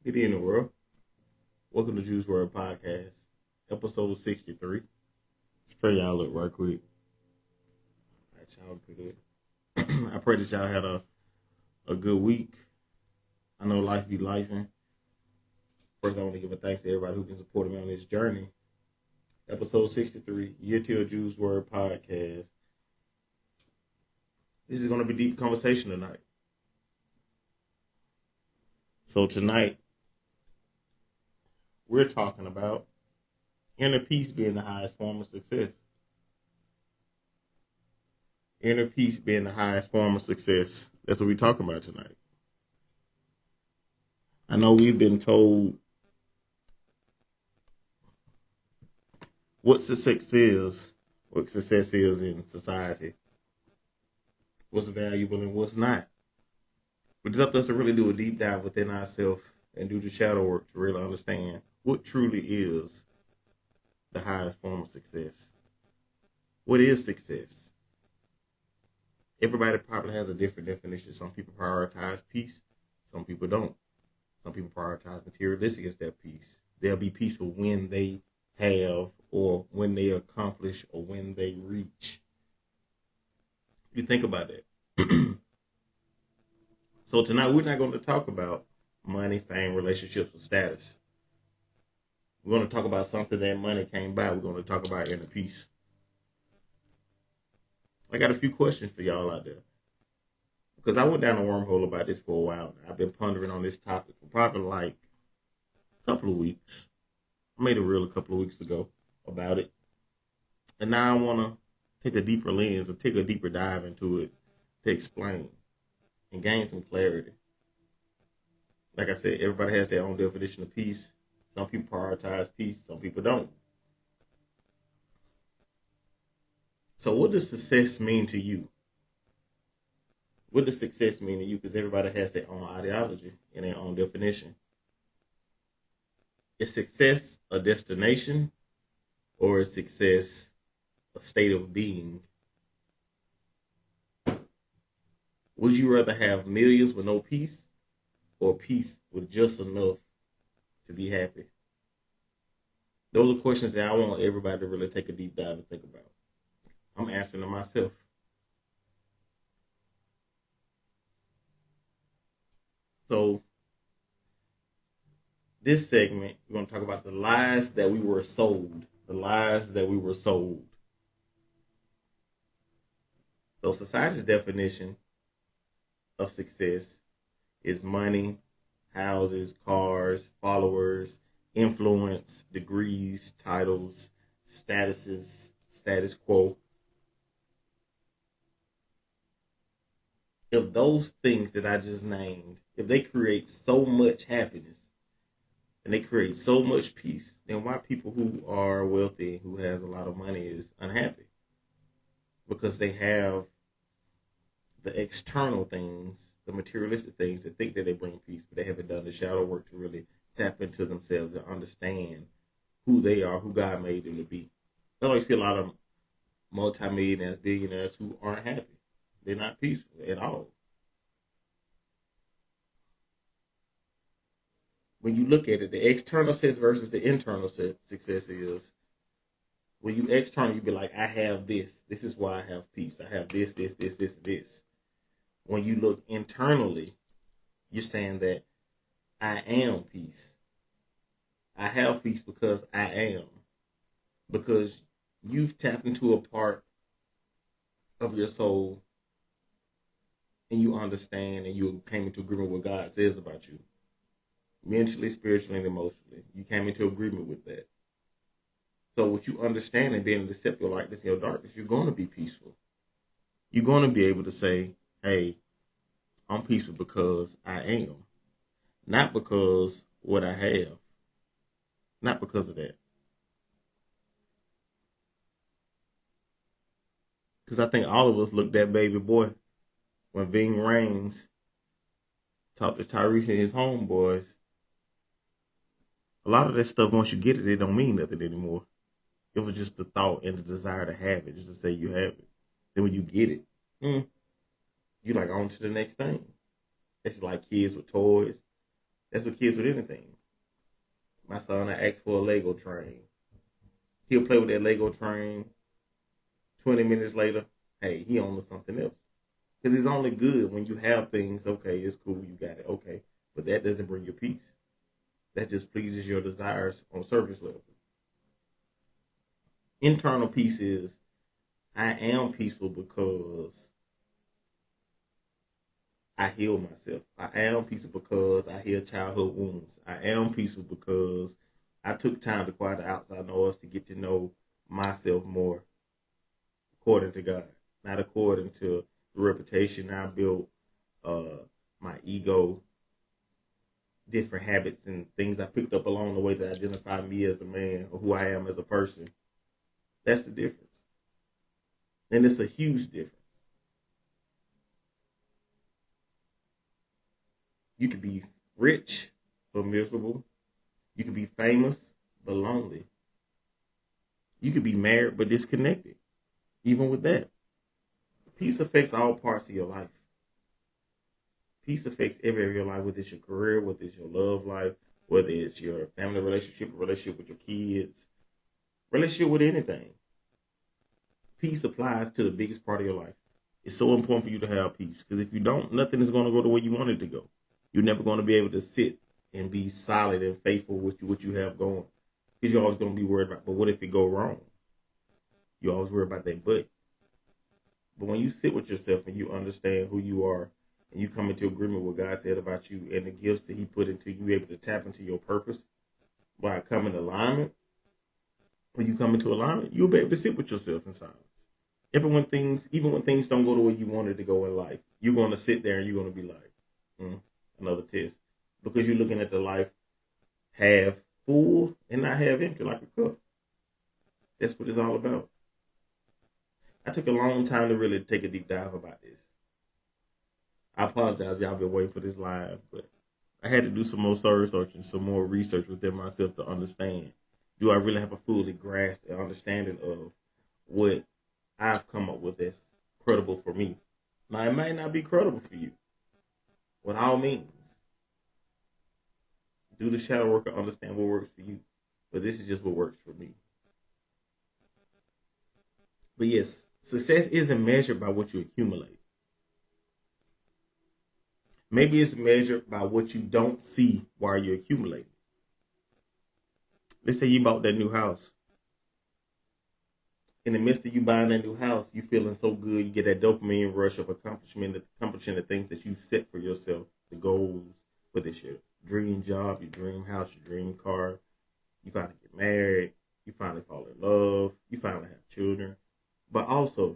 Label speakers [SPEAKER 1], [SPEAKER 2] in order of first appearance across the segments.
[SPEAKER 1] Media in the world. Welcome to Juice World Podcast, episode 63. Straight y'all look right quick. All right, y'all good. I pray that y'all had a good week. I know life be lifing. First, I want to give a thanks to everybody who been supporting me on this journey. Episode 63, Year Till Juice World Podcast. This is going to be deep conversation tonight. So tonight, we're talking about inner peace being the highest form of success. Inner peace being the highest form of success. That's what we're talking about tonight. I know we've been told what success is in society. What's valuable and what's not. But it's up to us to really do a deep dive within ourselves and do the shadow work to really understand what truly is the highest form of success. What is success? Everybody probably has a different definition. Some people prioritize peace. Some people don't. Some people prioritize materialistic as their peace. They'll be peaceful when they have or when they accomplish or when they reach. You think about that. So tonight we're not going to talk about money, fame, relationships, or status. We're going to talk about something that money can't buy. We're going to talk about inner peace. I got a few questions for y'all out there. Because I went down a wormhole about this for a while now. I've been pondering on this topic for probably like a couple of weeks. I made a reel a couple of weeks ago about it. And now I want to take a deeper lens or take a deeper dive into it to explain and gain some clarity. Like I said, everybody has their own definition of peace. Some people prioritize peace, some people don't. So what does success mean to you? What does success mean to you? Because everybody has their own ideology and their own definition. Is success a destination or is success a state of being? Would you rather have millions with no peace or peace with just enough to be happy? Those are questions that I want everybody to really take a deep dive and think about. I'm answering them myself. So, this segment, we're going to talk about the lies that we were sold. The lies that we were sold. So, society's definition of success is money, houses, cars, followers, influence, degrees, titles, statuses, status quo. If those things that I just named, if they create so much happiness and they create so much peace, then why people who are wealthy, who has a lot of money is unhappy? Because they have the external things, the materialistic things that think that they bring peace, but they haven't done the shadow work to really tap into themselves and understand who they are, who God made them to be. I don't see a lot of multimillionaires, billionaires who aren't happy. They're not peaceful at all. When you look at it, the external success versus the internal success is, when you external, you be like, I have this. This is why I have peace. I have this. When you look internally, you're saying that I am peace. I have peace because I am. Because you've tapped into a part of your soul and you understand and you came into agreement with what God says about you. Mentally, spiritually, and emotionally. You came into agreement with that. So what you understand and being able to accept your lightness and your darkness, you're going to be peaceful. You're going to be able to say, hey, I'm peaceful because I am. Not because what I have. Not because of that. Because I think all of us looked at baby boy when Ving Rhames talked to Tyrese and his homeboys. A lot of that stuff, once you get it, it don't mean nothing anymore. It was just the thought and the desire to have it, just to say you have it. Then when you get it, you like on to the next thing. It's like kids with toys. That's what kids with anything. My son, I asked for a Lego train. He'll play with that Lego train. 20 minutes later, hey, he on to something else. Because it's only good when you have things, okay, it's cool, you got it, okay. But that doesn't bring you peace. That just pleases your desires on surface level. Internal peace is, I am peaceful because I heal myself. I am peaceful because I heal childhood wounds. I am peaceful because I took time to quiet the outside noise to get to know myself more according to God, not according to the reputation I built, my ego, different habits and things I picked up along the way to identify me as a man or who I am as a person. That's the difference. And it's a huge difference. You could be rich but miserable. You could be famous but lonely. You could be married but disconnected. Even with that, peace affects all parts of your life. Peace affects every area of your life, whether it's your career, whether it's your love life, whether it's your family relationship, relationship with your kids, relationship with anything. Peace applies to the biggest part of your life. It's so important for you to have peace, because if you don't, nothing is going to go the way you want it to go. You're never going to be able to sit and be solid and faithful with what you have going, because you're always going to be worried about, but what if it go wrong? You always worry about that but. But when you sit with yourself and you understand who you are, and you come into agreement with what God said about you and the gifts that he put into you, able to tap into your purpose by coming in alignment, when you come into alignment, you'll be able to sit with yourself in silence. Even when things don't go the way you wanted to go in life, you're going to sit there and you're going to be like, another test. Because you're looking at the life half full and not half empty like a cup. That's what it's all about. I took a long time to really take a deep dive about this. I apologize, y'all been waiting for this live, but I had to do some more research and some more research within myself to understand. Do I really have a fully grasped and understanding of what I've come up with that's credible for me? Now, it might not be credible for you. With all means, do the shadow work and understand what works for you. But this is just what works for me. But yes, success isn't measured by what you accumulate. Maybe it's measured by what you don't see while you're accumulating. Let's say you bought that new house. In the midst of you buying that new house, you feeling so good, you get that dopamine rush of accomplishing the things that you've set for yourself, the goals, whether it's your dream job, your dream house, your dream car. You finally get married, you finally fall in love, you finally have children. But also,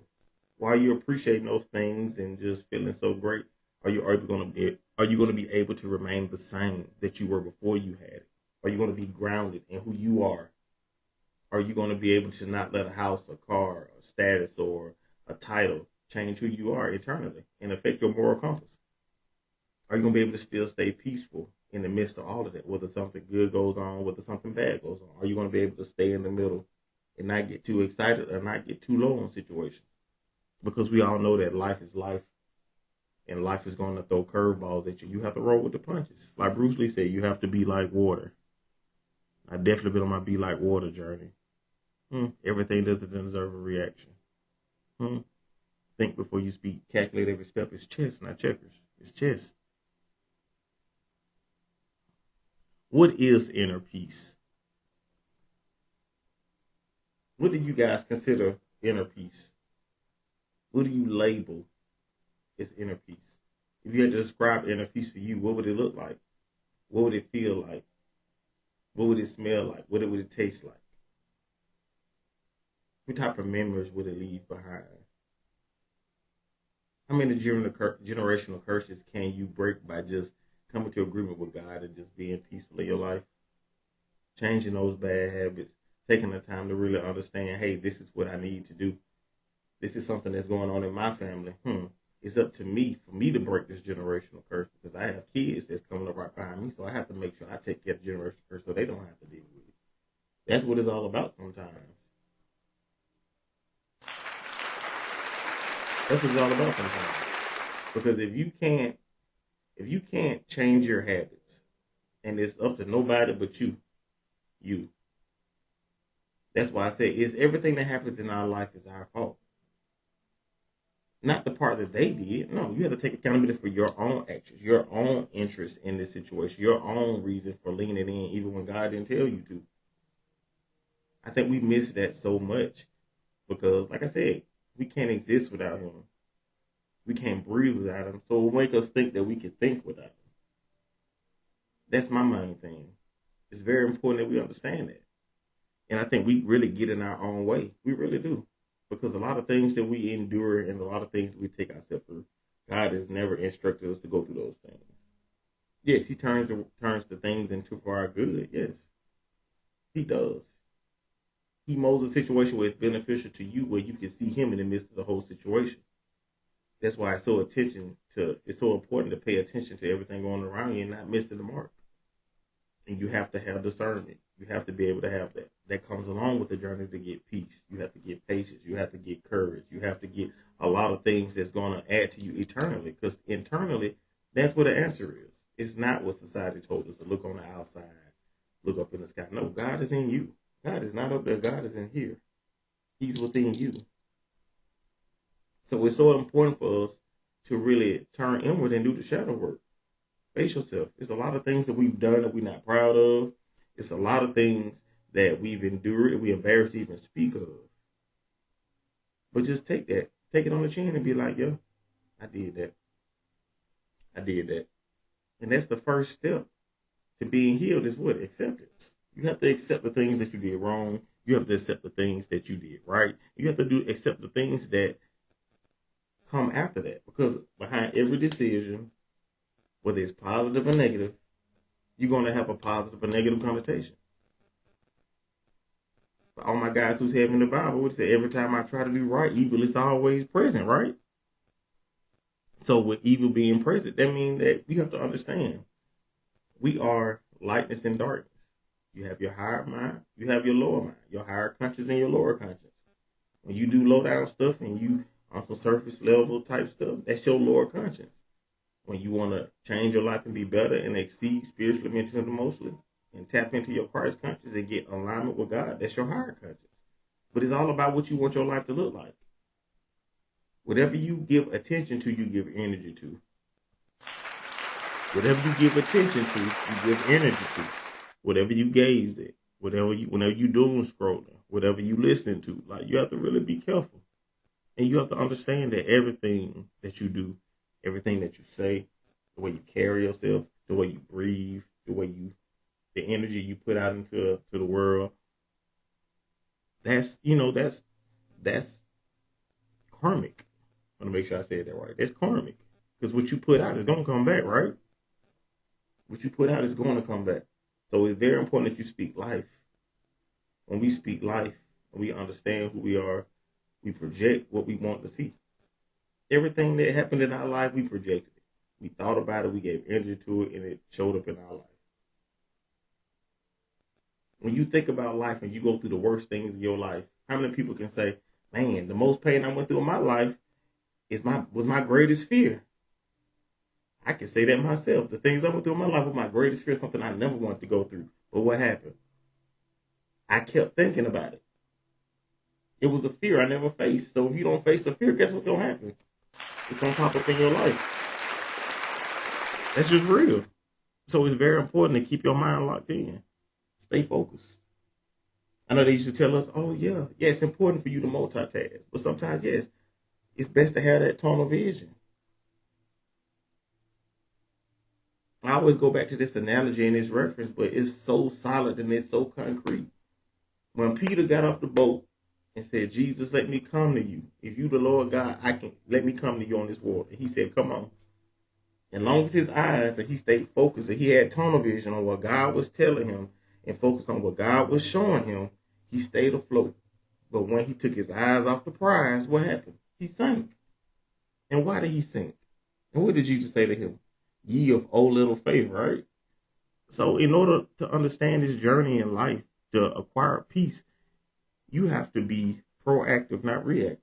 [SPEAKER 1] while you're appreciating those things and just feeling so great, are you going to be able to remain the same that you were before you had it? Are you going to be grounded in who you are? Are you going to be able to not let a house, a car, a status, or a title change who you are eternally and affect your moral compass? Are you going to be able to still stay peaceful in the midst of all of that, whether something good goes on, whether something bad goes on? Are you going to be able to stay in the middle and not get too excited or not get too low on situations? Because we all know that life is life. And life is going to throw curveballs at you. You have to roll with the punches. Like Bruce Lee said, you have to be like water. I've definitely been on my be like water journey. Everything doesn't deserve a reaction. Think before you speak. Calculate every step. It's chess, not checkers. It's chess. What is inner peace? What do you guys consider inner peace? What do you label as inner peace? If you had to describe inner peace for you, what would it look like? What would it feel like? What would it smell like? What would it taste like? What type of memories would it leave behind? How many generational curses can you break by just coming to agreement with God and just being peaceful in your life? Changing those bad habits, taking the time to really understand, hey, this is what I need to do. This is something that's going on in my family. It's up to me, for me to break this generational curse, because I have kids that's coming up right behind me, so I have to make sure I take care of the generational curse so they don't have to deal with it. That's what it's all about sometimes. That's what it's all about sometimes. Because if you can't change your habits, And it's up to nobody but you. You. That's why I say it's everything that happens in our life is our fault. Not the part that they did. No, you have to take accountability for your own actions, your own interest in this situation, your own reason for leaning in even when God didn't tell you to. I think we miss that so much because, like I said, we can't exist without him. We can't breathe without him. So it'll make us think that we can think without him. That's my main thing. It's very important that we understand that. And I think we really get in our own way. We really do. Because a lot of things that we endure and a lot of things that we take ourselves through, God has never instructed us to go through those things. Yes, he turns the things into for our good. Yes, he does. He molds a situation where it's beneficial to you, where you can see him in the midst of the whole situation. That's why it's so important to pay attention to everything going around you and not missing the mark. And you have to have discernment. You have to be able to have that. That comes along with the journey to get peace. You have to get patience. You have to get courage. You have to get a lot of things that's going to add to you eternally. Because internally, that's where the answer is. It's not what society told us to look on the outside, look up in the sky. No, God is in you. God is not up there. God is in here. He's within you. So it's so important for us to really turn inward and do the shadow work. Face yourself. There's a lot of things that we've done that we're not proud of. It's a lot of things that we've endured and we're embarrassed to even speak of. But just take that. Take it on the chin and be like, yo, I did that. I did that. And that's the first step to being healed is what? Acceptance. You have to accept the things that you did wrong. You have to accept the things that you did right. You have to accept the things that come after that. Because behind every decision, whether it's positive or negative, you're going to have a positive or negative connotation. For all my guys who's having the Bible would say every time I try to do right, evil is always present, right? So with evil being present, that means that you have to understand we are lightness and darkness. You have your higher mind, you have your lower mind, your higher conscience and your lower conscience. When you do low down stuff and you on some surface level type stuff, that's your lower conscience. When you want to change your life and be better and exceed spiritually, mentally, and emotionally, and tap into your Christ conscience and get alignment with God, that's your higher conscience. But it's all about what you want your life to look like. Whatever you give attention to, you give energy to. Whatever you give attention to, you give energy to. Whatever you gaze at, whenever you doom scrolling, whatever you listening to, like you have to really be careful. And you have to understand that everything that you do, everything that you say, the way you carry yourself, the way you breathe, the energy you put out into the world, that's karmic. I want to make sure I said that right. That's karmic. Because what you put out is going to come back, right? What you put out is going to come back. So it's very important that you speak life. When we speak life, when we understand who we are, we project what we want to see. Everything that happened in our life, we projected it. We thought about it, we gave energy to it, and it showed up in our life. When you think about life and you go through the worst things in your life, how many people can say, man, the most pain I went through in my life was my greatest fear? I can say that myself. The things I went through in my life were my greatest fear, something I never wanted to go through. But what happened? I kept thinking about it. It was a fear I never faced. So if you don't face a fear, guess what's going to happen? It's going to pop up in your life. That's just real. So it's very important to keep your mind locked in. Stay focused. I know they used to tell us, oh, yeah, it's important for you to multitask. But sometimes, yes, it's best to have that tunnel vision. I always go back to this analogy and this reference, but it's so solid and it's so concrete. When Peter got off the boat and said, Jesus, let me come to you. If you the Lord God, let me come to you on this water. He said, come on. And long as his eyes, and he stayed focused, and he had tunnel vision on what God was telling him and focused on what God was showing him, he stayed afloat. But when he took his eyes off the prize, what happened? He sank. And why did he sink? And what did Jesus say to him? Ye of oh little faith, right? So in order to understand this journey in life, to acquire peace, you have to be proactive, not reactive.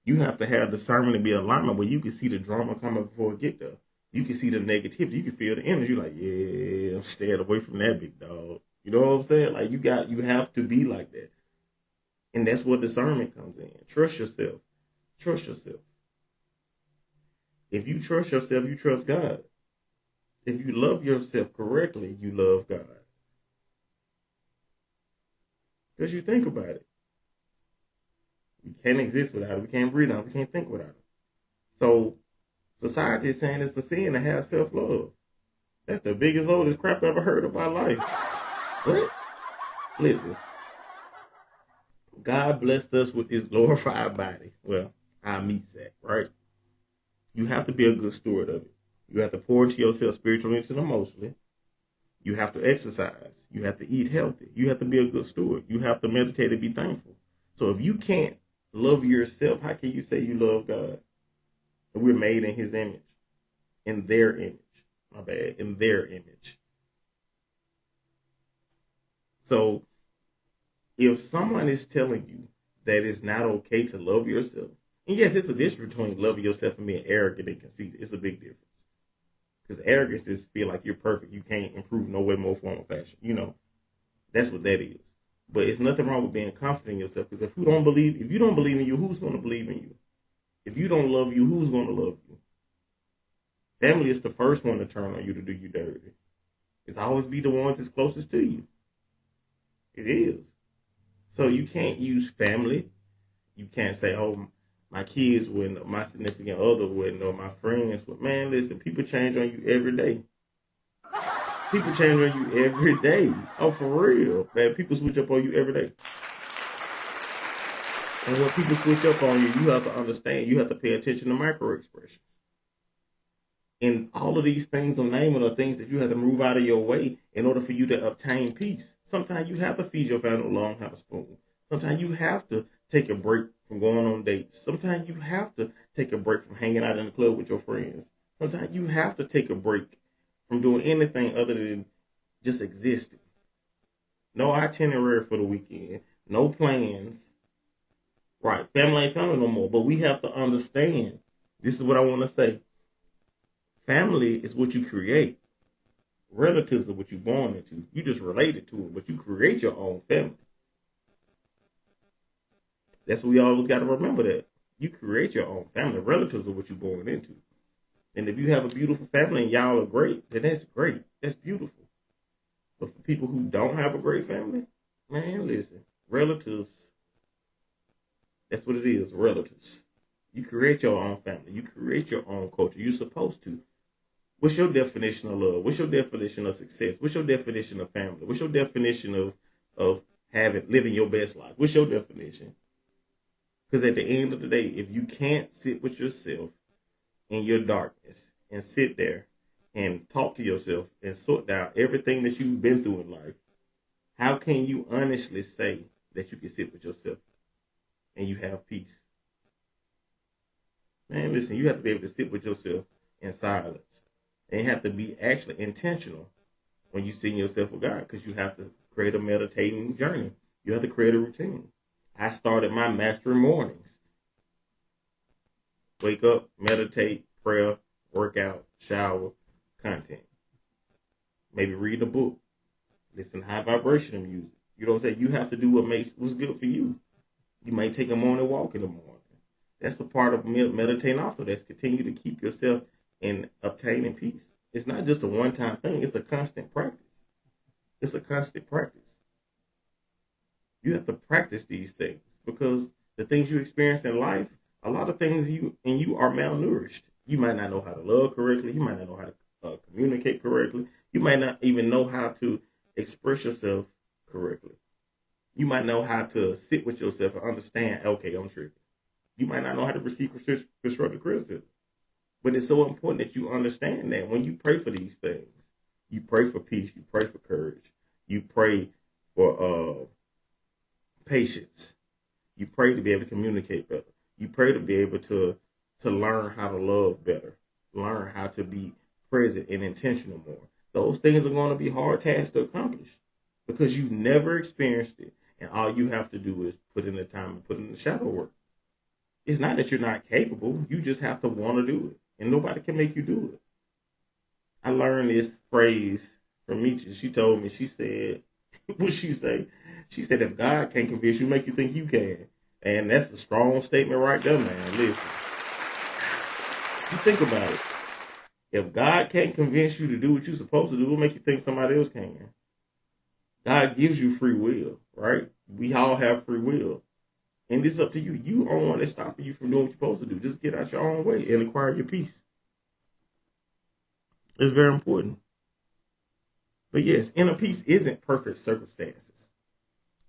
[SPEAKER 1] You have to have discernment and be alignment where you can see the drama coming before it get there. You can see the negativity. You can feel the energy. You're like, yeah, I'm staying away from that big dog. You know what I'm saying? Like you have to be like that. And that's where discernment comes in. Trust yourself. Trust yourself. If you trust yourself, you trust God. If you love yourself correctly, you love God. Because you think about it. We can't exist without it. We can't breathe out. We can't think without it. So society is saying it's a sin to have self-love. That's the biggest load crap I ever heard of my life. What? Listen. God blessed us with this glorified body. Well, our meat sack, right? You have to be a good steward of it. You have to pour into yourself spiritually and emotionally. You have to exercise. You have to eat healthy. You have to be a good steward. You have to meditate and be thankful. So if you can't love yourself, how can you say you love God? And we're made in his image. In their image. My bad. In their image. So if someone is telling you that it's not okay to love yourself, and yes, it's a difference between loving yourself and being arrogant and conceited. It's a big difference. Because arrogance is feel like you're perfect. You can't improve no way, more form, or fashion. You know, that's what that is. But it's nothing wrong with being confident in yourself. Because if you don't believe in you, who's going to believe in you? If you don't love you, who's going to love you? Family is the first one to turn on you to do you dirty. It's always be the ones that's closest to you. It is. So you can't use family. You can't say, oh, my kids wouldn't, or my significant other wouldn't, or my friends would. Man, listen, people change on you every day. People change on you every day. Oh, for real. Man, people switch up on you every day. And when people switch up on you, you have to understand, you have to pay attention to micro expressions. And all of these things I'm naming are things that you have to move out of your way in order for you to obtain peace. Sometimes you have to feed your family a long house spoon. Sometimes you have to take a break from going on dates. Sometimes you have to take a break from hanging out in the club with your friends. Sometimes you have to take a break from doing anything other than just existing. No itinerary for the weekend. No plans. Right. Family ain't family no more. But we have to understand. This is what I want to say. Family is what you create. Relatives are what you're born into. You just related to it, but you create your own family. That's what we always got to remember, that you create your own family. Relatives are what you're born into. And if you have a beautiful family and y'all are great, then that's great. That's beautiful. But for people who don't have a great family, man, listen, relatives, that's what it is, relatives. You create your own family. You create your own culture. You're supposed to. What's your definition of love? What's your definition of success? What's your definition of family? What's your definition of living your best life? What's your definition? Because at the end of the day, if you can't sit with yourself in your darkness and sit there and talk to yourself and sort out everything that you've been through in life, how can you honestly say that you can sit with yourself and you have peace? Man, listen, you have to be able to sit with yourself in silence. And you have to be actually intentional when you see yourself with God, because you have to create a meditating journey. You have to create a routine. I started my mastering mornings. Wake up, meditate, prayer, workout, shower, content. Maybe read a book. Listen to high vibrational music. You know what I'm saying? You have to do what's good for you. You might take a morning walk in the morning. That's a part of meditating also. That's continue to keep yourself in obtaining peace. It's not just a one-time thing. It's a constant practice. It's a constant practice. You have to practice these things, because the things you experience in life, a lot of things you are malnourished. You might not know how to love correctly. You might not know how to communicate correctly. You might not even know how to express yourself correctly. You might know how to sit with yourself and understand, okay, I'm tripping. You might not know how to receive constructive criticism. But it's so important that you understand that when you pray for these things, you pray for peace, you pray for courage, you pray for patience, you pray to be able to communicate better, you pray to be able to learn how to love better, learn how to be present and intentional more. Those things are going to be hard tasks to accomplish because you never experienced it, and all you have to do is put in the time and put in the shadow work. It's not that you're not capable, you just have to want to do it. And nobody can make you do it. I learned this phrase from Meecha. She told me, she said, what she say? She said, if God can't convince you, make you think you can. And that's a strong statement right there, man. Listen, you think about it. If God can't convince you to do what you're supposed to do, what make you think somebody else can? God gives you free will, right? We all have free will. And it's up to you. You are one that's stopping you from doing what you're supposed to do. Just get out your own way and acquire your peace. It's very important. But yes, inner peace isn't perfect circumstances.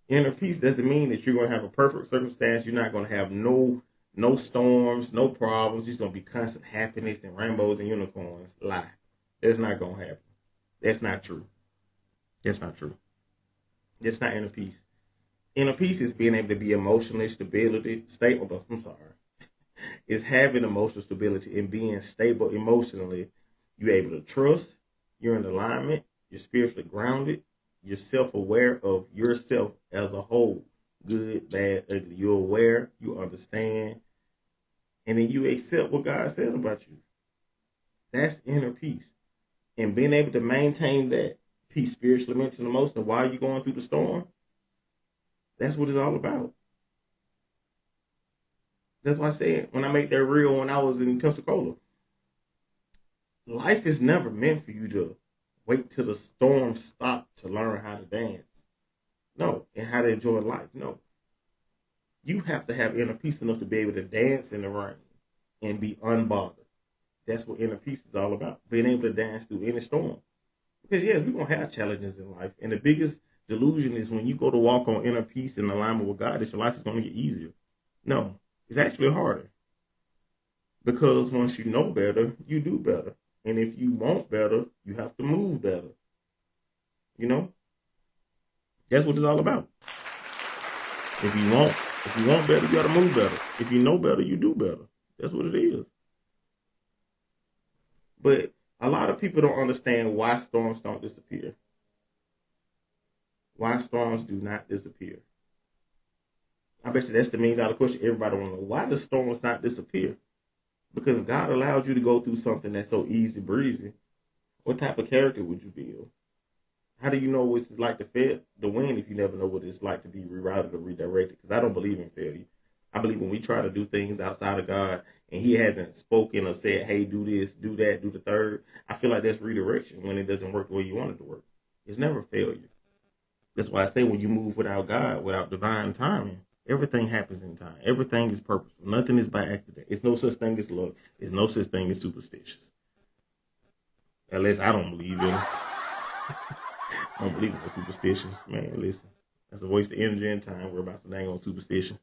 [SPEAKER 1] Inner peace doesn't mean that you're going to have a perfect circumstance. You're not going to have no storms, no problems. It's going to be constant happiness and rainbows and unicorns. Lie. That's not going to happen. That's not true. That's not true. That's not inner peace. Inner peace is being able to be emotionally stable. I'm sorry. It's having emotional stability and being stable emotionally. You're able to trust. You're in alignment. You're spiritually grounded. You're self-aware of yourself as a whole. Good, bad, ugly. You're aware. You understand. And then you accept what God said about you. That's inner peace. And being able to maintain that peace spiritually, mentally, emotionally while you're going through the storm, that's what it's all about. That's why I said when I made that reel when I was in Pensacola, life is never meant for you to wait till the storm stops to learn how to dance. No, and how to enjoy life. No. You have to have inner peace enough to be able to dance in the rain and be unbothered. That's what inner peace is all about. Being able to dance through any storm. Because yes, we're going to have challenges in life. And the biggest delusion is when you go to walk on inner peace in alignment with God, that your life is going to get easier. No, it's actually harder. Because once you know better, you do better. And if you want better, you have to move better. You know? That's what it's all about. If you want better, you got to move better. If you know better, you do better. That's what it is. But a lot of people don't understand why storms don't disappear. Why storms do not disappear. I bet you that's the $1 million question everybody want to know. Why do storms not disappear? Because if God allowed you to go through something that's so easy breezy, what type of character would you build? How do you know what it's like to win if you never know what it's like to be rerouted or redirected? Because I don't believe in failure. I believe when we try to do things outside of God and he hasn't spoken or said, hey, do this, do that, do the third, I feel like that's redirection when it doesn't work the way you want it to work. It's never failure. That's why I say when you move without God, without divine timing, everything happens in time. Everything is purposeful. Nothing is by accident. It's no such thing as luck. There's no such thing as superstitious. Unless I don't believe in it. I don't believe in no superstitions. Man, listen. That's a waste of energy and time. We're about some dang on superstition.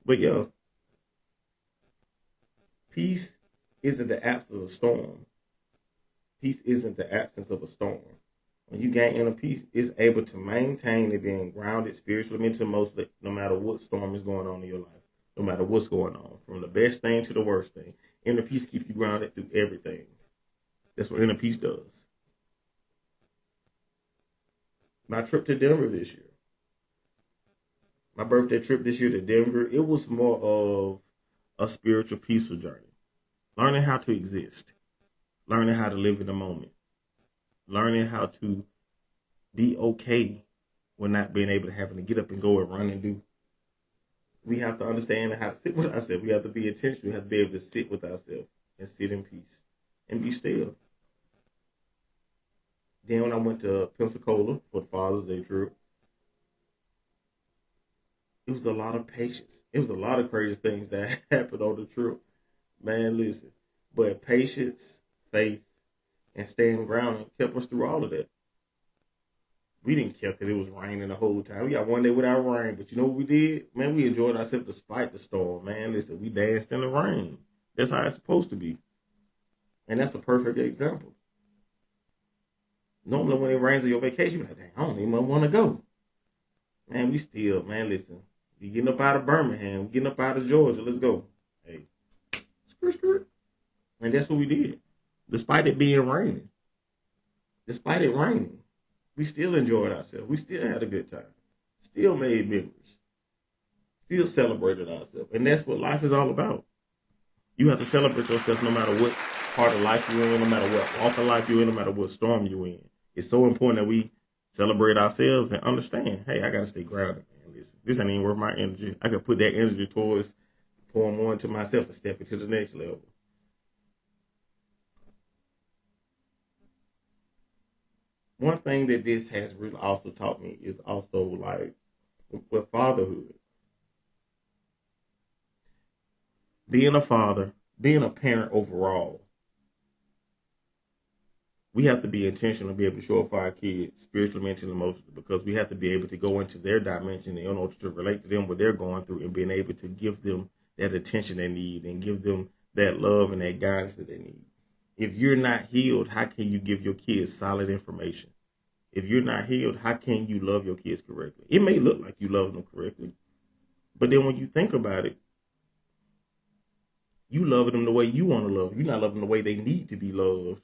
[SPEAKER 1] But yo, peace isn't the absence of a storm. Peace isn't the absence of a storm. When you gain inner peace, it's able to maintain it being grounded spiritually, mentally, emotionally, no matter what storm is going on in your life, no matter what's going on, from the best thing to the worst thing. Inner peace keeps you grounded through everything. That's what inner peace does. My trip to Denver this year, my birthday trip this year to Denver, it was more of a spiritual, peaceful journey. Learning how to exist, learning how to live in the moment, learning how to be okay with not being able to having to get up and go and run and do. We have to understand how to sit with ourselves. We have to be intentional. We have to be able to sit with ourselves and sit in peace and be still. Then when I went to Pensacola for the Father's Day trip, it was a lot of patience. It was a lot of crazy things that happened on the trip. Man, listen. But patience, faith, and staying grounded kept us through all of that. We didn't care because it was raining the whole time. We got one day without rain, but you know what we did? Man, we enjoyed ourselves despite the storm. Man, listen, we danced in the rain. That's how it's supposed to be. And that's a perfect example. Normally when it rains on your vacation, you're like, dang, I don't even want to go. Man, we still, man, listen. We getting up out of Birmingham. We getting up out of Georgia. Let's go. Hey, skirt. And that's what we did. Despite it being raining. Despite it raining. We still enjoyed ourselves. We still had a good time. Still made memories. Still celebrated ourselves. And that's what life is all about. You have to celebrate yourself no matter what part of life you're in, no matter what walk of life you're in, no matter what storm you're in. It's so important that we celebrate ourselves and understand, hey, I got to stay grounded, man. This ain't even worth my energy. I could put that energy towards pouring more into myself and step into the next level. One thing that this has really also taught me is also like with fatherhood. Being a father, being a parent overall, we have to be intentional to be able to show up for our kids spiritually, mentally, emotionally, because we have to be able to go into their dimension in order to relate to them what they're going through and being able to give them that attention they need and give them that love and that guidance that they need. If you're not healed, how can you give your kids solid information? If you're not healed, how can you love your kids correctly? It may look like you love them correctly, but then when you think about it, you love them the way you want to love them. You're not loving them the way they need to be loved.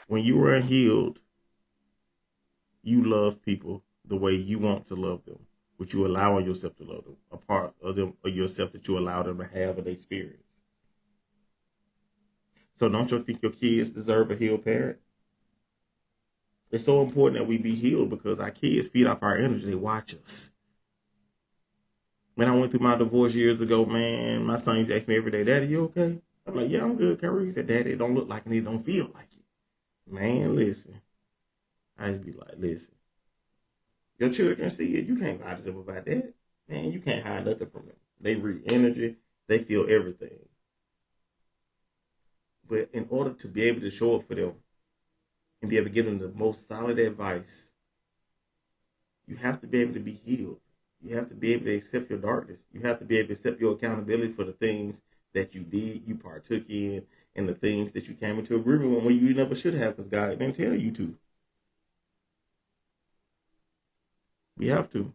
[SPEAKER 1] When you are unhealed, you love people the way you want to love them, but you allowing yourself to love them, a part of them or yourself that you allow them to have an experience. So don't you think your kids deserve a healed parent? It's so important that we be healed because our kids feed off our energy. They watch us. When I went through my divorce years ago, man, my son used to ask me every day, Daddy, you okay? I'm like, yeah, I'm good, Kyrie. He said, Daddy, it don't look like it, it don't feel like it. Man, listen. I just be like, listen. Your children see it. You can't lie to them about that. Man, you can't hide nothing from them. They read energy. They feel everything. But in order to be able to show up for them and be able to give them the most solid advice, you have to be able to be healed. You have to be able to accept your darkness. You have to be able to accept your accountability for the things that you did, you partook in, and the things that you came into agreement with when you never should have because God didn't tell you to. We have to.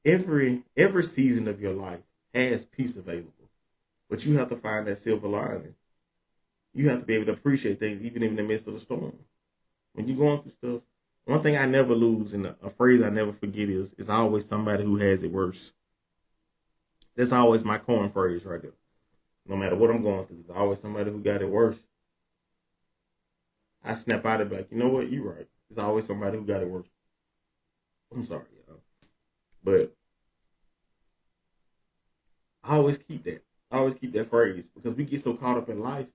[SPEAKER 1] Every season of your life has peace available, but you have to find that silver lining. You have to be able to appreciate things even in the midst of the storm. When you're going through stuff, one thing I never lose and a phrase I never forget is always somebody who has it worse. That's always my corn phrase right there. No matter what I'm going through, there's always somebody who got it worse. I snap out and be like, you know what? You're right. There's always somebody who got it worse. I'm sorry, y'all. But I always keep that. I always keep that phrase because we get so caught up in life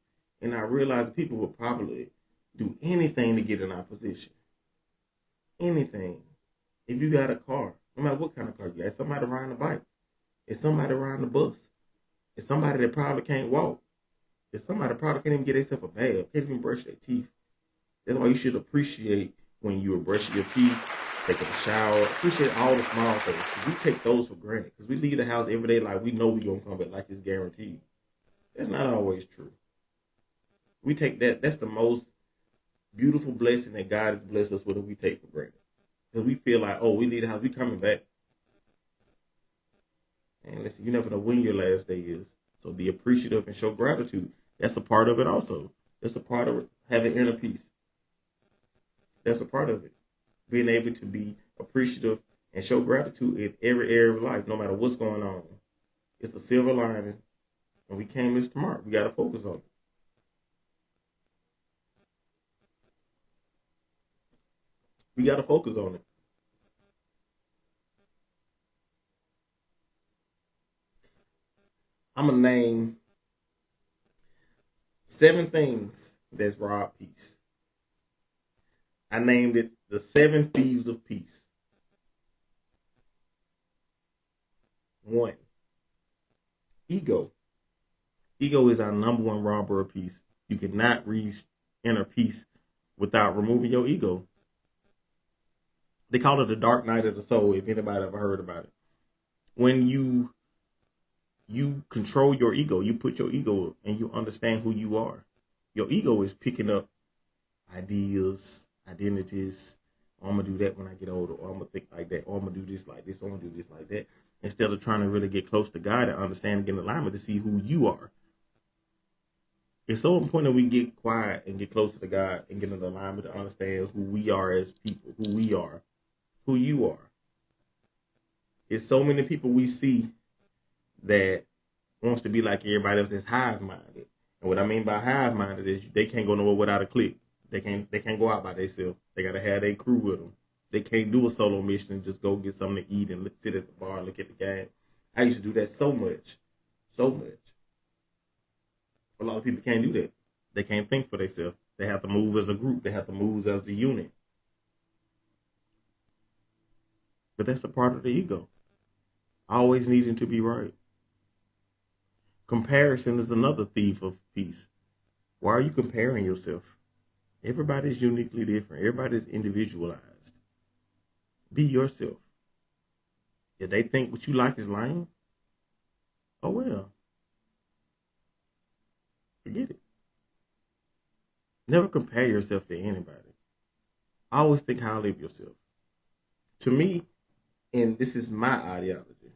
[SPEAKER 1] and I realize that people would probably do anything to get in our position. Anything. If you got a car, no matter what kind of car you got, it's somebody riding a bike. It's somebody riding a bus. It's somebody that probably can't walk. It's somebody that probably can't even get themselves a bath, can't even brush their teeth. That's why you should appreciate when you are brushing your teeth, taking a shower. Appreciate all the small things. We take those for granted because we leave the house every day like we know we're going to come back like it's guaranteed. That's not always true. We take that. That's the most beautiful blessing that God has blessed us with that we take for granted. Because we feel like, oh, we leave the house, we coming back. And listen, you never know when your last day is. So be appreciative and show gratitude. That's a part of it also. That's a part of it. Having inner peace. That's a part of it. Being able to be appreciative and show gratitude in every area of life, no matter what's going on. It's a silver lining. And we can't miss tomorrow. We got to focus on it. We got to focus on it. I'm going to name 7 things that's rob peace. I named it the 7 thieves of peace. 1, ego. Ego is our number one robber of peace. You cannot reach inner peace without removing your ego. They call it the dark night of the soul, if anybody ever heard about it. When you control your ego, you put your ego and you understand who you are. Your ego is picking up ideas, identities. Oh, I'm going to do that when I get older, or I'm going to think like that, or I'm going to do this like this, or I'm going to do this like that. Instead of trying to really get close to God and understand and get in alignment to see who you are. It's so important that we get quiet and get closer to God and get in alignment to understand who we are as people, who we are, who you are. It's so many people we see that wants to be like everybody else that's hive minded. And what I mean by hive minded is they can't go nowhere without a clique. They can't go out by themselves. They gotta have their crew with them. They can't do a solo mission and just go get something to eat and sit at the bar and look at the game. I used to do that so much. So much. A lot of people can't do that. They can't think for themselves. They have to move as a group. They have to move as a unit. But that's a part of the ego. Always needing to be right. Comparison is another thief of peace. Why are you comparing yourself? Everybody's uniquely different. Everybody's individualized. Be yourself. If they think what you like is lame, oh well. Forget it. Never compare yourself to anybody. Always think highly of yourself. To me, and this is my ideology,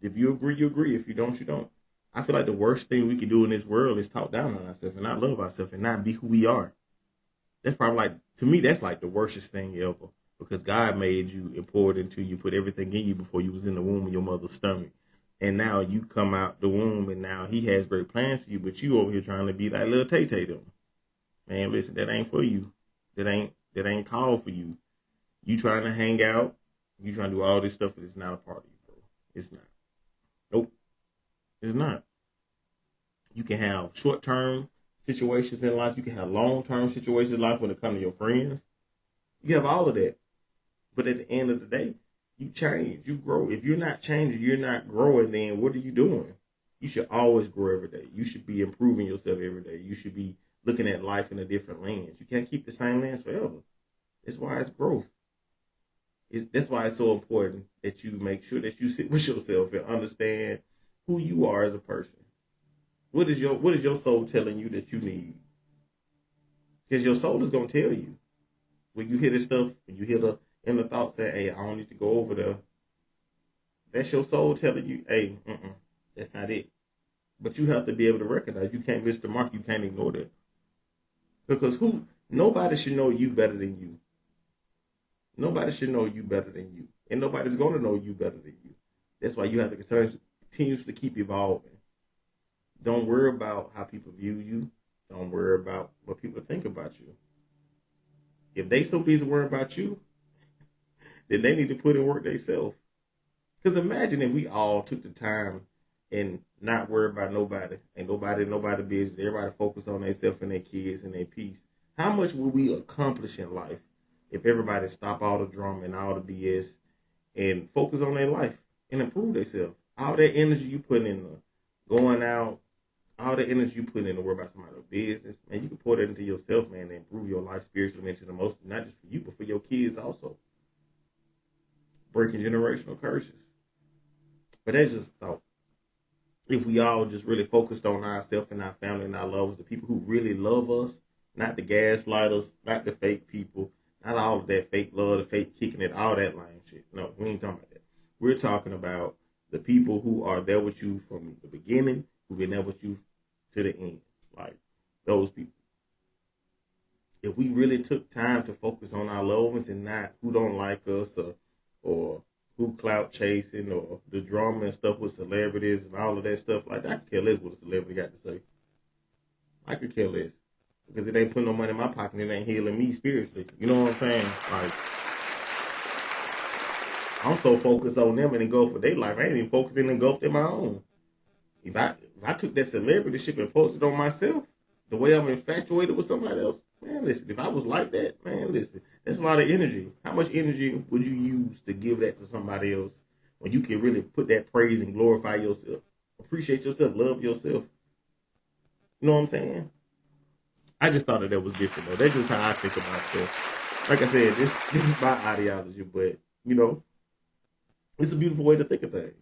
[SPEAKER 1] if you agree, you agree. If you don't, you don't. I feel like the worst thing we can do in this world is talk down on ourselves and not love ourselves and not be who we are. That's probably like, to me, that's like the worstest thing ever. Because God made you and poured into you, put everything in you before you was in the womb of your mother's stomach. And now you come out the womb and now he has great plans for you, but you over here trying to be like little Tay-Tay them. Man, listen, that ain't for you. That ain't called for you. You trying to hang out, you trying to do all this stuff, but it's not a part of you, bro. It's not. Nope. It's not. You can have short-term situations in life. You can have long-term situations in life when it comes to your friends. You have all of that. But at the end of the day, you change, you grow. If you're not changing, you're not growing, then what are you doing? You should always grow every day. You should be improving yourself every day. You should be looking at life in a different lens. You can't keep the same lens forever. That's why it's growth. That's why it's so important that you make sure that you sit with yourself and understand who you are as a person. What is your soul telling you that you need? Because your soul is going to tell you. When you hear this stuff, when you hear the inner thought say, hey, I don't need to go over there. That's your soul telling you, hey, that's not it. But you have to be able to recognize. You can't miss the mark. You can't ignore that. Because nobody should know you better than you. Nobody should know you better than you. And nobody's going to know you better than you. That's why you have to continuously keep evolving. Don't worry about how people view you. Don't worry about what people think about you. If they so busy worrying about you, then they need to put in work themselves. Because imagine if we all took the time and not worry about nobody and nobody business. Everybody focus on themselves and their kids and their peace. How much will we accomplish in life if everybody stop all the drama and all the BS and focus on their life and improve themselves? All that energy you put in going out, all the energy you put in to worry about somebody's business, man, you can pour that into yourself, man, and improve your life spiritually, mentally, emotionally, not just for you, but for your kids also. Breaking generational curses. But that's just thought. If we all just really focused on ourselves and our family and our loved ones, the people who really love us, not the gaslighters, not the fake people, not all of that fake love, the fake kicking it, all that lame shit. No, we ain't talking about that. We're talking about the people who are there with you from the beginning, who've been there with you to the end. Like those people. If we really took time to focus on our loved ones and not who don't like us or who clout chasing or the drama and stuff with celebrities and all of that stuff, like I could care less what a celebrity got to say. I could care less. Because it ain't putting no money in my pocket, it ain't healing me spiritually. You know what I'm saying? Like, I'm so focused on them and engulfed with their life, I ain't even focusing and engulfed in my own. If I took that celebrity shit and posted on myself, the way I'm infatuated with somebody else, man, listen, if I was like that, man, listen, that's a lot of energy. How much energy would you use to give that to somebody else when you can really put that praise and glorify yourself? Appreciate yourself, love yourself. You know what I'm saying? I just thought that was different, though. That's just how I think about stuff. Like I said, this is my ideology, but, you know, it's a beautiful way to think of things.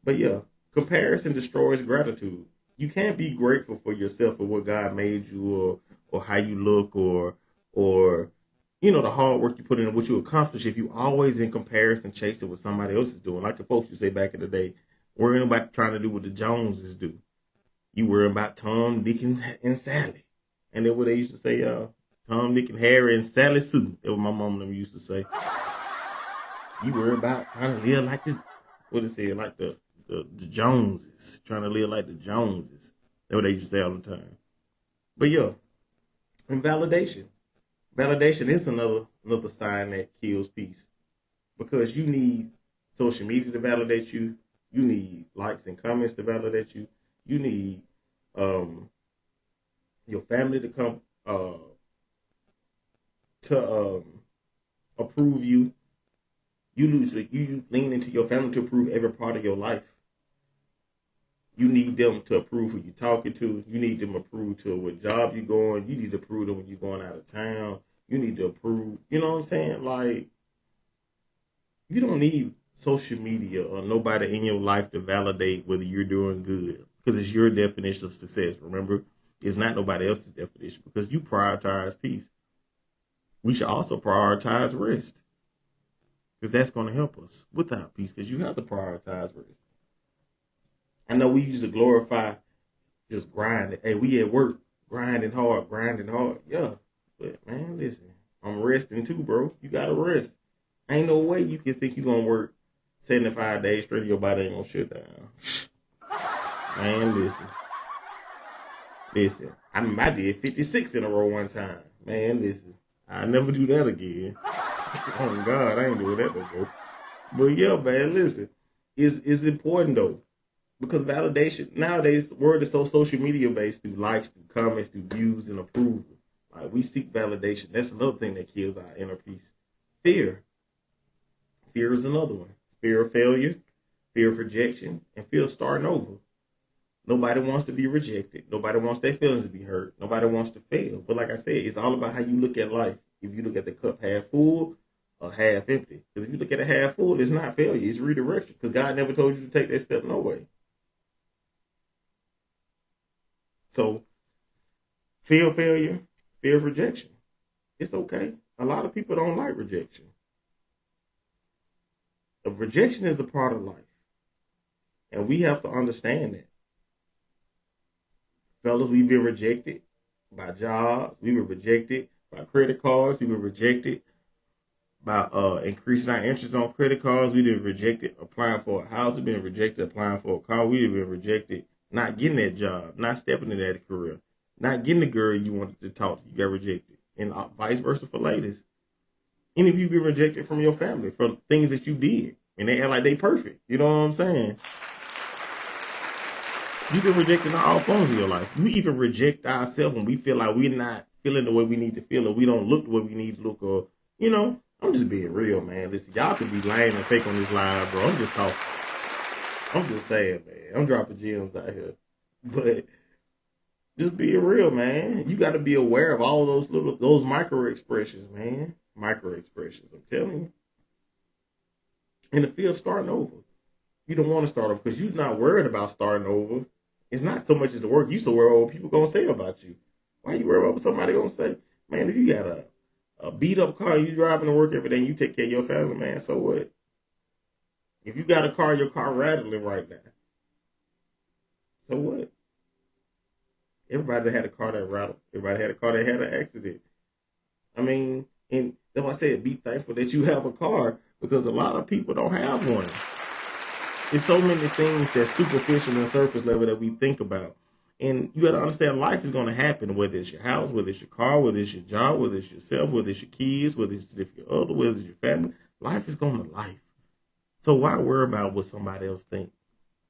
[SPEAKER 1] But yeah, comparison destroys gratitude. You can't be grateful for yourself or what God made you or how you look or you know the hard work you put in and what you accomplish if you always in comparison chasing what somebody else is doing. Like the folks you say back in the day, worrying about trying to do what the Joneses do. You worry about Tom, Dick, and Sally. And then what they used to say, Tom, Dick, and Harry, and Sally Sue. That was my mom and them used to say. You worry about trying to live like the Joneses, trying to live like the Joneses. That's what they used to say all the time. But yeah, and validation. Validation is another sign that kills peace because you need social media to validate you. You need likes and comments to validate you. You need um, your family to come to approve you. You lean into your family to approve every part of your life. You need them to approve who you're talking to. You need them to approve to what job you're going. You need to approve them when you're going out of town. You need to approve. You know what I'm saying? Like, you don't need social media or nobody in your life to validate whether you're doing good because it's your definition of success. Remember, it's not nobody else's definition because you prioritize peace. We should also prioritize rest because that's going to help us without peace because you have to prioritize rest. I know we used to glorify just grinding. Hey, we at work grinding hard. Yeah, but man, listen, I'm resting too, bro. You gotta rest. Ain't no way you can think you gonna work 75 days straight. Your body ain't gonna shut down. Man, listen. I did 56 in a row one time. Man, listen. I'll never do that again. Oh God, I ain't doing that no more. But yeah, man, listen. It's important though. Because validation, nowadays, the world is so social media based through likes, through comments, through views and approval. Like, we seek validation. That's another thing that kills our inner peace. Fear. Fear is another one. Fear of failure, fear of rejection, and fear of starting over. Nobody wants to be rejected. Nobody wants their feelings to be hurt. Nobody wants to fail. But like I said, it's all about how you look at life. If you look at the cup half full or half empty. Because if you look at it half full, it's not failure. It's redirection. Because God never told you to take that step no way. So, fear of failure, fear of rejection. It's okay. A lot of people don't like rejection. Rejection is a part of life. And we have to understand that. Fellas, we've been rejected by jobs. We've been rejected by credit cards. We've been rejected by increasing our interest on credit cards. We've been rejected applying for a house. We've been rejected applying for a car. We've been rejected not getting that job, not stepping into that career. Not getting the girl you wanted to talk to, you got rejected. And vice versa for ladies. Any of you been rejected from your family for things that you did. And they act like they perfect. You know what I'm saying? You've been rejected on all forms of your life. We even reject ourselves when we feel like we're not feeling the way we need to feel or we don't look the way we need to look or, you know, I'm just being real, man. Listen, y'all could be lame and fake on this live, bro. I'm just talking. I'm just saying, man. I'm dropping gems out here. But just being real, man. You got to be aware of all those micro expressions, man. Micro expressions, I'm telling you. And the feel starting over. You don't want to start over because you're not worried about starting over. It's not so much as the work. You so worried about what people going to say about you. Why you worried about what somebody going to say? Man, if you got a beat up car, you driving to work every day and you take care of your family, man, so what? If you got a car, your car rattling right now. So what? Everybody that had a car that rattled. Everybody had a car that had an accident. I mean, and that's why I said be thankful that you have a car because a lot of people don't have one. There's so many things that's superficial and surface level that we think about. And you got to understand life is going to happen, whether it's your house, whether it's your car, whether it's your job, whether it's yourself, whether it's your kids, whether it's your other, whether it's your family. Life is going to life. So why worry about what somebody else thinks?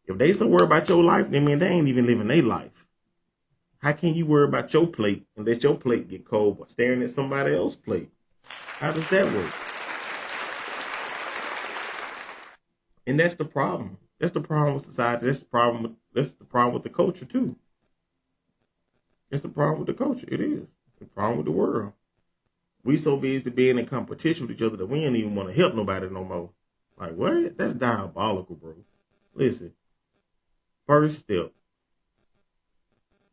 [SPEAKER 1] If they so worry about your life, then man, they ain't even living their life. How can you worry about your plate and let your plate get cold by staring at somebody else's plate? How does that work? And that's the problem. That's the problem with society. That's the problem with the culture too. It's the problem with the culture. It is. The problem with the world. We so busy being in competition with each other that we ain't even want to help nobody no more. Like, what? That's diabolical, bro. Listen. First step.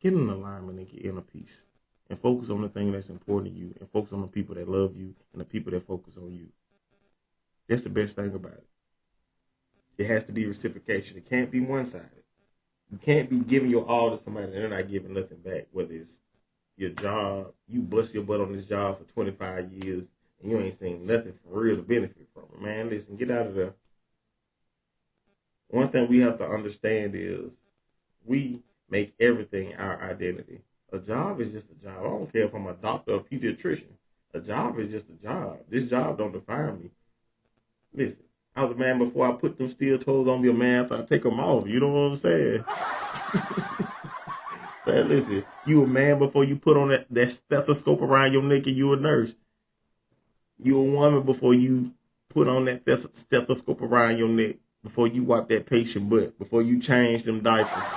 [SPEAKER 1] Get in alignment and get inner peace. And focus on the thing that's important to you. And focus on the people that love you and the people that focus on you. That's the best thing about it. It has to be reciprocation. It can't be one-sided. You can't be giving your all to somebody and they're not giving nothing back. Whether it's your job, you bust your butt on this job for 25 years. and you ain't seen nothing for real to benefit from it. Man, listen, get out of there. One thing we have to understand is we make everything our identity. A job is just a job. I don't care if I'm a doctor or a pediatrician. A job is just a job. This job don't define me. Listen, I was a man before I put them steel toes on me, a man after I take them off. You know what I'm saying? Man, listen, you a man before you put on that stethoscope around your neck and you a nurse. You a woman before you put on that stethoscope around your neck, before you wipe that patient butt, before you change them diapers.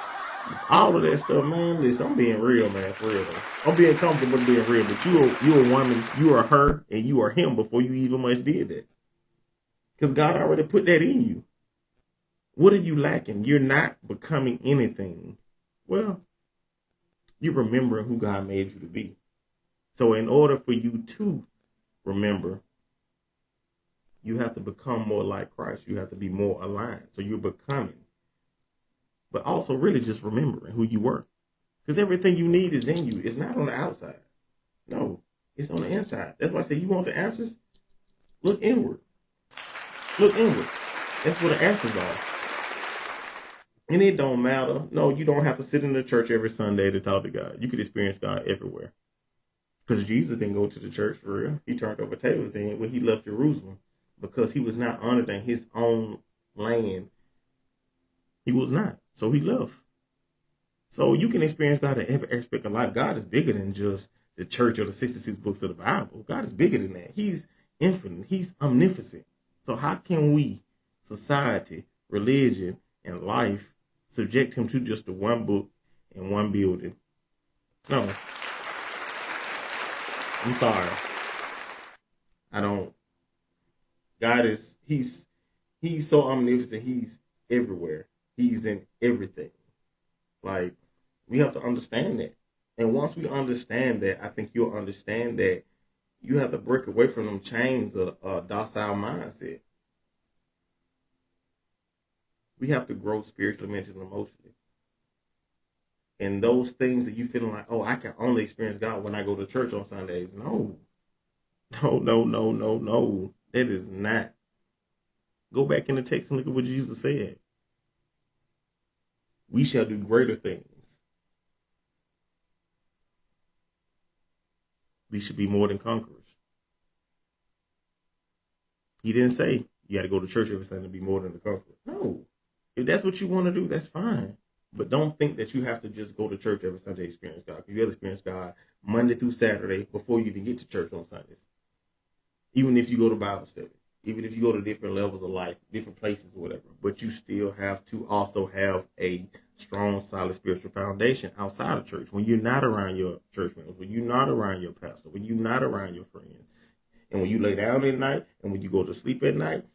[SPEAKER 1] All of that stuff, man. Listen, I'm being real, man, for real though. I'm being comfortable being real, but you a woman, you are her, and you are him before you even much did that. Because God already put that in you. What are you lacking? You're not becoming anything. Well, you're remembering who God made you to be. So in order for you to remember, you have to become more like Christ. You have to be more aligned. So you're becoming. But also really just remembering who you were. Because everything you need is in you. It's not on the outside. No, it's on the inside. That's why I say you want the answers? Look inward. Look inward. That's where the answers are. And it don't matter. No, you don't have to sit in the church every Sunday to talk to God. You could experience God everywhere. Because Jesus didn't go to the church for real. He turned over tables then when he left Jerusalem. Because he was not honored in his own land. He was not. So he left. So you can experience God in every aspect of life. God is bigger than just the church or the 66 books of the Bible. God is bigger than that. He's infinite. He's omnipotent. So how can we, society, religion, and life, subject him to just the one book and one building? No. I'm sorry. I don't. God is, he's so omnipotent. He's everywhere. He's in everything. Like, we have to understand that. And once we understand that, I think you'll understand that you have to break away from them chains of a docile mindset. We have to grow spiritually, mentally, and emotionally. And those things that you feeling like, oh, I can only experience God when I go to church on Sundays. No. No. That is not. Go back in the text and look at what Jesus said. We shall do greater things. We should be more than conquerors. He didn't say you got to go to church every Sunday to be more than a conqueror. No. If that's what you want to do, that's fine. But don't think that you have to just go to church every Sunday to experience God. Because you have to experience God Monday through Saturday before you even get to church on Sundays. Even if you go to Bible study. Even if you go to different levels of life, different places or whatever. But you still have to also have a strong, solid spiritual foundation outside of church. When you're not around your church members, when you're not around your pastor, when you're not around your friends. And when you lay down at night and when you go to sleep at night,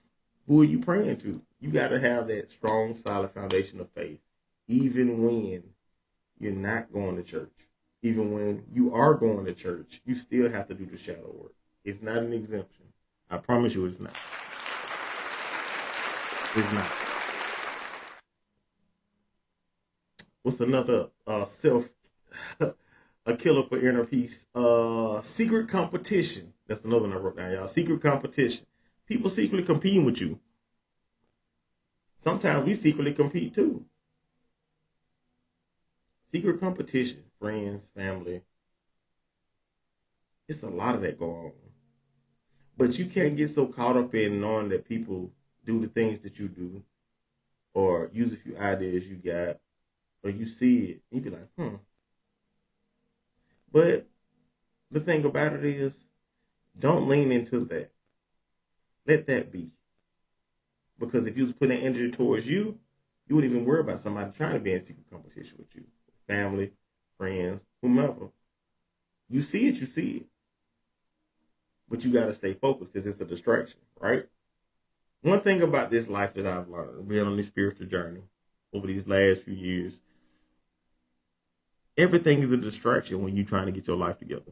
[SPEAKER 1] who are you praying to? You got to have that strong, solid foundation of faith. Even when you're not going to church. Even when you are going to church, you still have to do the shadow work. It's not an exemption. I promise you it's not. It's not. What's another a killer for inner peace? Secret competition. That's another one I wrote down, y'all. Secret competition. People secretly competing with you. Sometimes we secretly compete too. Secret competition. Friends, family. It's a lot of that going on. But you can't get so caught up in knowing that people do the things that you do or use a few ideas you got or you see it. You be like, But the thing about it is, don't lean into that. Let that be. Because if you was putting energy towards you, you wouldn't even worry about somebody trying to be in secret competition with you. Family, friends, whomever. You see it, you see it. But you got to stay focused because it's a distraction, right? One thing about this life that I've learned, being on this spiritual journey over these last few years, everything is a distraction when you're trying to get your life together.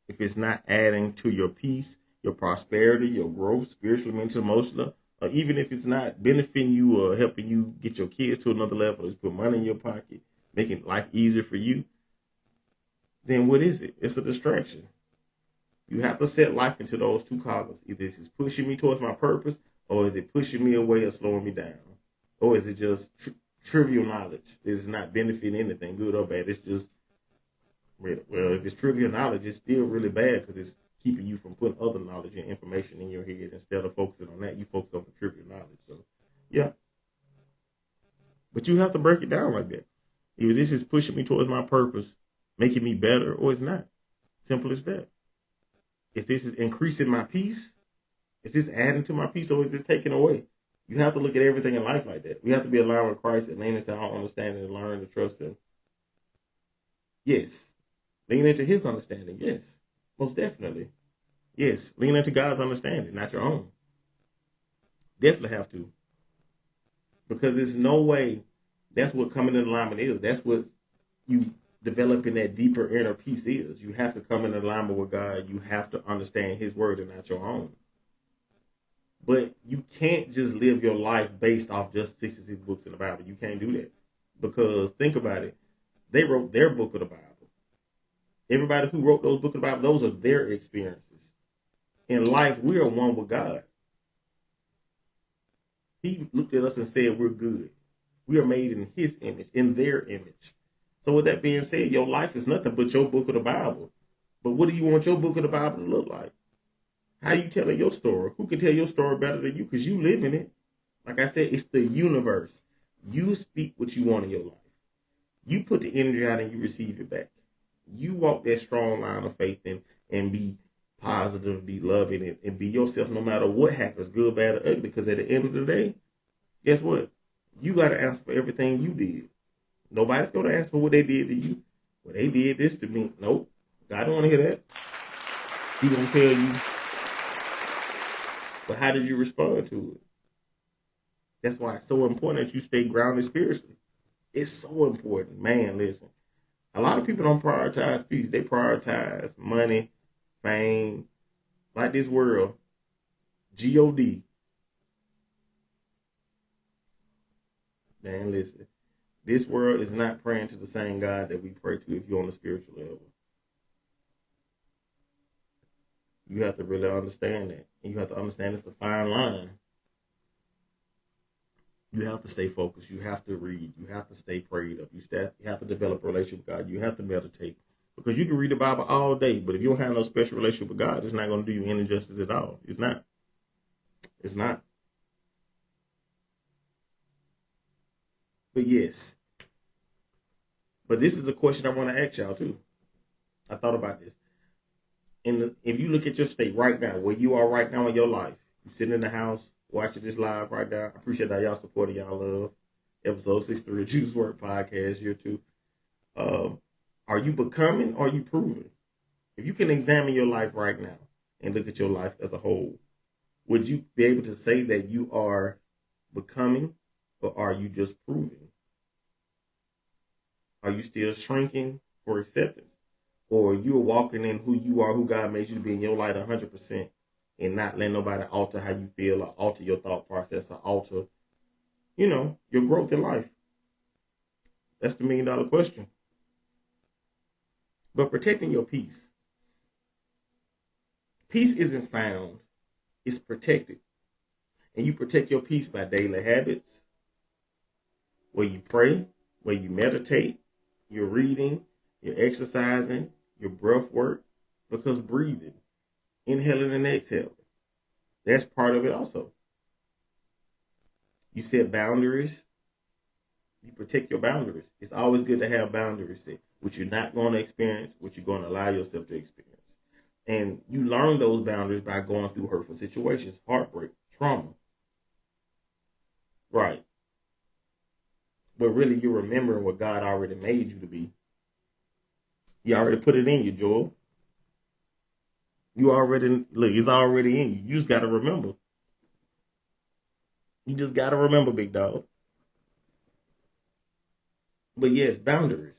[SPEAKER 1] If it's not adding to your peace, your prosperity, your growth, spiritually, mentally, emotionally, or even if it's not benefiting you or helping you get your kids to another level, or just put money in your pocket, making life easier for you, then what is it? It's a distraction. You have to set life into those two columns. Either this is pushing me towards my purpose, or is it pushing me away or slowing me down? Or is it just trivial knowledge? It's not benefiting anything, good or bad. It's just, well, if it's trivial knowledge, it's still really bad because it's keeping you from putting other knowledge and information in your head. Instead of focusing on that, you focus on the trivial knowledge. So, yeah. But you have to break it down like that. Either this is pushing me towards my purpose, making me better, or it's not. Simple as that. If this is increasing my peace, is this adding to my peace, or is it taking away? You have to look at everything in life like that. We have to be aligned with Christ and lean into our understanding and learn to trust Him. Yes. Lean into His understanding. Yes. Most definitely. Yes. Lean into God's understanding, not your own. Definitely have to. Because there's no way that's what coming in alignment is. That's what you developing that deeper inner peace is. You have to come in alignment with God. You have to understand His word and not your own. But you can't just live your life based off just 66 books in the Bible. You can't do that. Because think about it. They wrote their book of the Bible. Everybody who wrote those books of the Bible, those are their experiences. In life, we are one with God. He looked at us and said, we're good. We are made in His image, in their image. So with that being said, your life is nothing but your book of the Bible. But what do you want your book of the Bible to look like? How you telling your story? Who can tell your story better than you? Because you live in it. Like I said, it's the universe. You speak what you want in your life. You put the energy out and you receive it back. You walk that strong line of faith and be positive, be loving, and be yourself no matter what happens, good, bad, or ugly. Because at the end of the day, guess what? You got to answer for everything you did. Nobody's going to answer for what they did to you. Well, they did this to me. Nope. God don't want to hear that. He going to tell you, but how did you respond to it? That's why it's so important that you stay grounded spiritually. It's so important. Man, listen. A lot of people don't prioritize peace. They prioritize money, fame, like this world. G-O-D. Man, listen. This world is not praying to the same God that we pray to if you're on the spiritual level. You have to really understand that. And you have to understand it's a fine line. You have to stay focused. You have to read. You have to stay prayed up. You have to develop a relationship with God. You have to meditate. Because you can read the Bible all day, but if you don't have no special relationship with God, it's not going to do you any justice at all. It's not. It's not. But yes. But this is a question I want to ask y'all too. I thought about this. If you look at your state right now, where you are right now in your life, you sitting in the house, watching this live right now. I appreciate that y'all supporting y'all love. Episode 63 of Juice Work Podcast, year 2. Are you becoming or are you proving? If you can examine your life right now and look at your life as a whole, would you be able to say that you are becoming or are you just proving? Are you still shrinking for acceptance? Or you're walking in who you are, who God made you to be in your light 100% and not letting nobody alter how you feel or alter your thought process or alter, your growth in life? That's the $1 million question. But protecting your peace. Peace isn't found. It's protected. And you protect your peace by daily habits, where you pray, where you meditate, you're reading, you're exercising, your breath work, because breathing, inhaling and exhaling, that's part of it also. You set boundaries. You protect your boundaries. It's always good to have boundaries set, what you're not going to experience, what you're going to allow yourself to experience. And you learn those boundaries by going through hurtful situations, heartbreak, trauma. Right. But really, you're remembering what God already made you to be. He already put it in you, Joel. It's already in you. You just got to remember. You just got to remember, big dog. But yes, boundaries.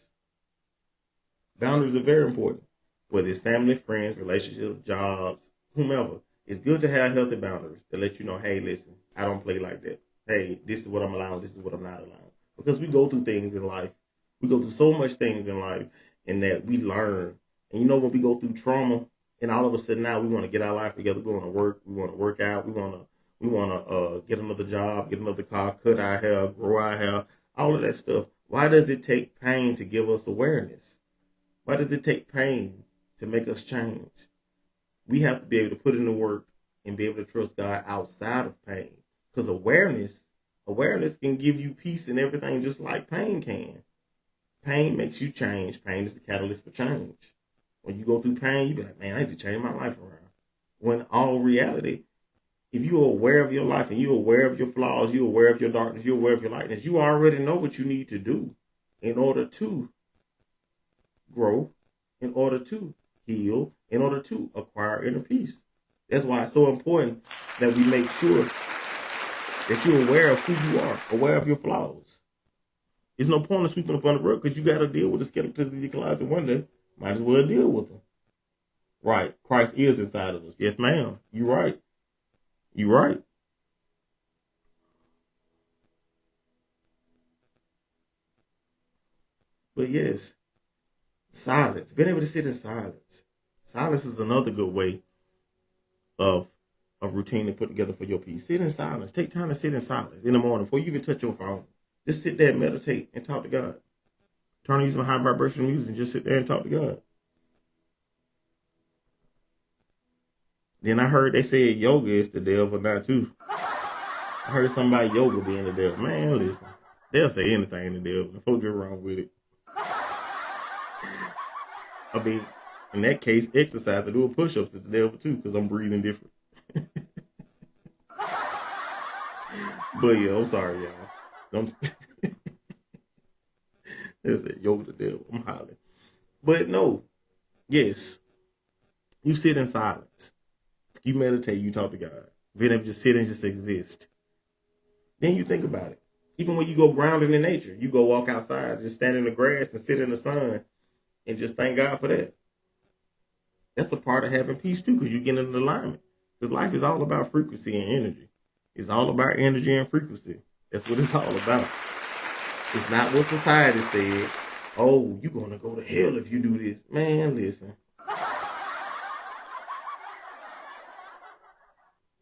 [SPEAKER 1] Boundaries are very important. Whether it's family, friends, relationships, jobs, whomever. It's good to have healthy boundaries to let you know, hey, listen, I don't play like that. Hey, this is what I'm allowing. This is what I'm not allowing. Because we go through things in life. We go through so much things in life and that we learn. And when we go through trauma, And all of a sudden now we want to get our life together. We want to work. We want to work out. We want to get another job, get another car, cut our hair, grow our hair, all of that stuff. Why does it take pain to give us awareness? Why does it take pain to make us change? We have to be able to put in the work and be able to trust God outside of pain. Because awareness can give you peace and everything just like pain can. Pain makes you change. Pain is the catalyst for change. When you go through pain, you be like, man, I need to change my life around. When all reality, if you're aware of your life and you're aware of your flaws, you're aware of your darkness, you're aware of your lightness, you already know what you need to do in order to grow, in order to heal, in order to acquire inner peace. That's why it's so important that we make sure that you're aware of who you are, aware of your flaws. There's no point in sweeping up on the rug because you got to deal with the skeletons in your closet one day. Might as well deal with them. Right. Christ is inside of us. Yes, ma'am. You're right. You're right. But yes, silence. Being able to sit in silence. Silence is another good way of a routine to put together for your peace. Sit in silence. Take time to sit in silence in the morning before you even touch your phone. Just sit there and meditate and talk to God. Turn on some high vibration music and just sit there and talk to God. Then I heard they said yoga is the devil now too. I heard somebody yoga being the devil. Man, listen. They'll say anything the devil. The folks get wrong with it. I mean, in that case, exercise and doing push-ups is the devil too, because I'm breathing different. But yeah, I'm sorry, y'all. Don't they said yoga the devil. I'm hollering. But no, yes. You sit in silence. You meditate, you talk to God. Being able to just sit and just exist. Then you think about it. Even when you go grounded in nature, you go walk outside, just stand in the grass and sit in the sun and just thank God for that. That's a part of having peace too, because you get in alignment. Because life is all about frequency and energy. It's all about energy and frequency. That's what it's all about. It's not what society said. Oh, you're going to go to hell if you do this. Man, listen.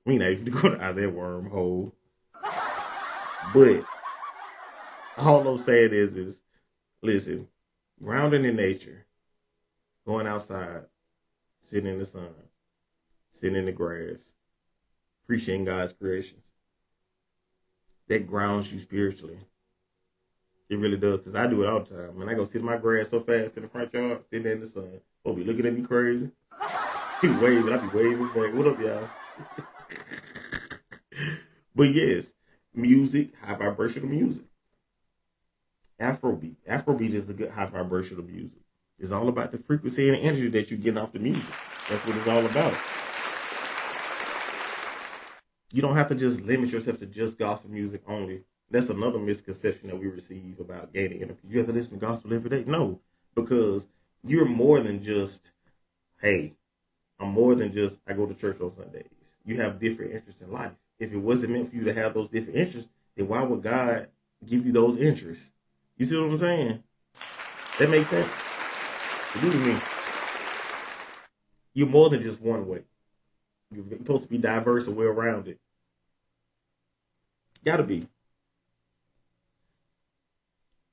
[SPEAKER 1] We not even going out of that wormhole. But all I'm saying is listen, grounding in nature, going outside, sitting in the sun, sitting in the grass, appreciating God's creations. That grounds you spiritually. It really does, because I do it all the time. Man, I go sit in my grass so fast in the front yard, sitting in the sun. Oh, be looking at me crazy. He waving, I be waving back. What up, y'all? But yes, music, high vibrational music. Afrobeat. Afrobeat is a good high vibrational music. It's all about the frequency and the energy that you get off the music. That's what it's all about. You don't have to just limit yourself to just gospel music only. That's another misconception that we receive about gaining inner peace. You have to listen to gospel every day. No, because you're more than just, hey, I'm more than just, I go to church on Sundays. You have different interests in life. If it wasn't meant for you to have those different interests, then why would God give you those interests? You see what I'm saying? That makes sense? Believe me. You're more than just one way. You're supposed to be diverse and well-rounded. Gotta be.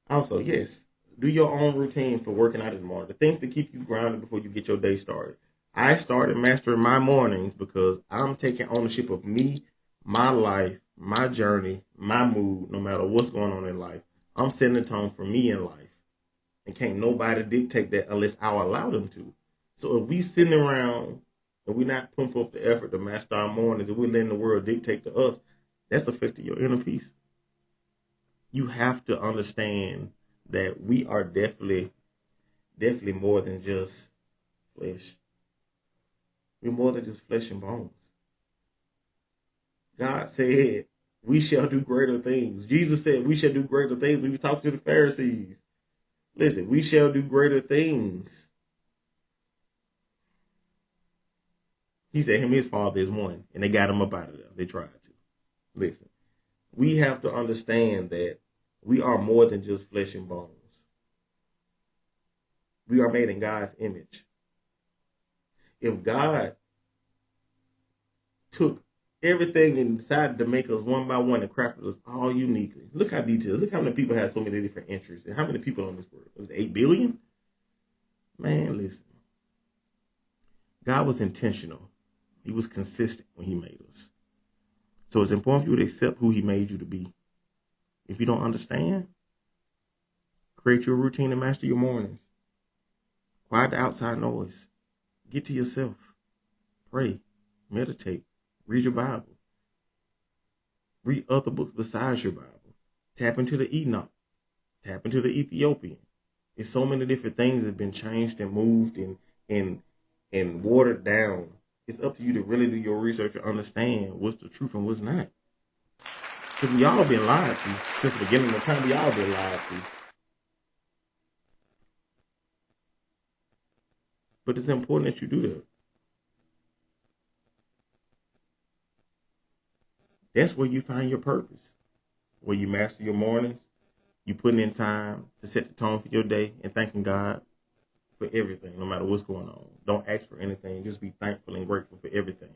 [SPEAKER 1] Also, yes, do your own routine for working out in the morning. The things to keep you grounded before you get your day started. I started mastering my mornings because I'm taking ownership of me, my life, my journey, my mood, no matter what's going on in life. I'm setting the tone for me in life. And can't nobody dictate that unless I allow them to. So if we sitting around and we're not putting forth the effort to master our mornings and we're letting the world dictate to us, that's affecting your inner peace. You have to understand that we are definitely more than just flesh. We're more than just flesh and bones. God said we shall do greater things. Jesus said we shall do greater things. We talked to the Pharisees. Listen, we shall do greater things. He said him and his father is one, and they got him up out of there. They tried to. Listen, we have to understand that we are more than just flesh and bones. We are made in God's image. If God took everything and decided to make us one by one and crafted us all uniquely, look how detailed. Look how many people have so many different interests, and how many people on this world? Was it 8 billion? Man, listen. God was intentional. He was consistent when he made us. So it's important for you to accept who he made you to be. If you don't understand, create your routine and master your mornings. Quiet the outside noise. Get to yourself. Pray. Meditate. Read your Bible. Read other books besides your Bible. Tap into the Enoch. Tap into the Ethiopian. There's so many different things that have been changed and moved and watered down. It's up to you to really do your research and understand what's the truth and what's not. Because we all been lied to. Since the beginning of time, we all been lied to. But it's important that you do that. That's where you find your purpose. Where you master your mornings. You putting in time to set the tone for your day and thanking God for everything, no matter what's going on. Don't ask for anything. Just be thankful and grateful for everything.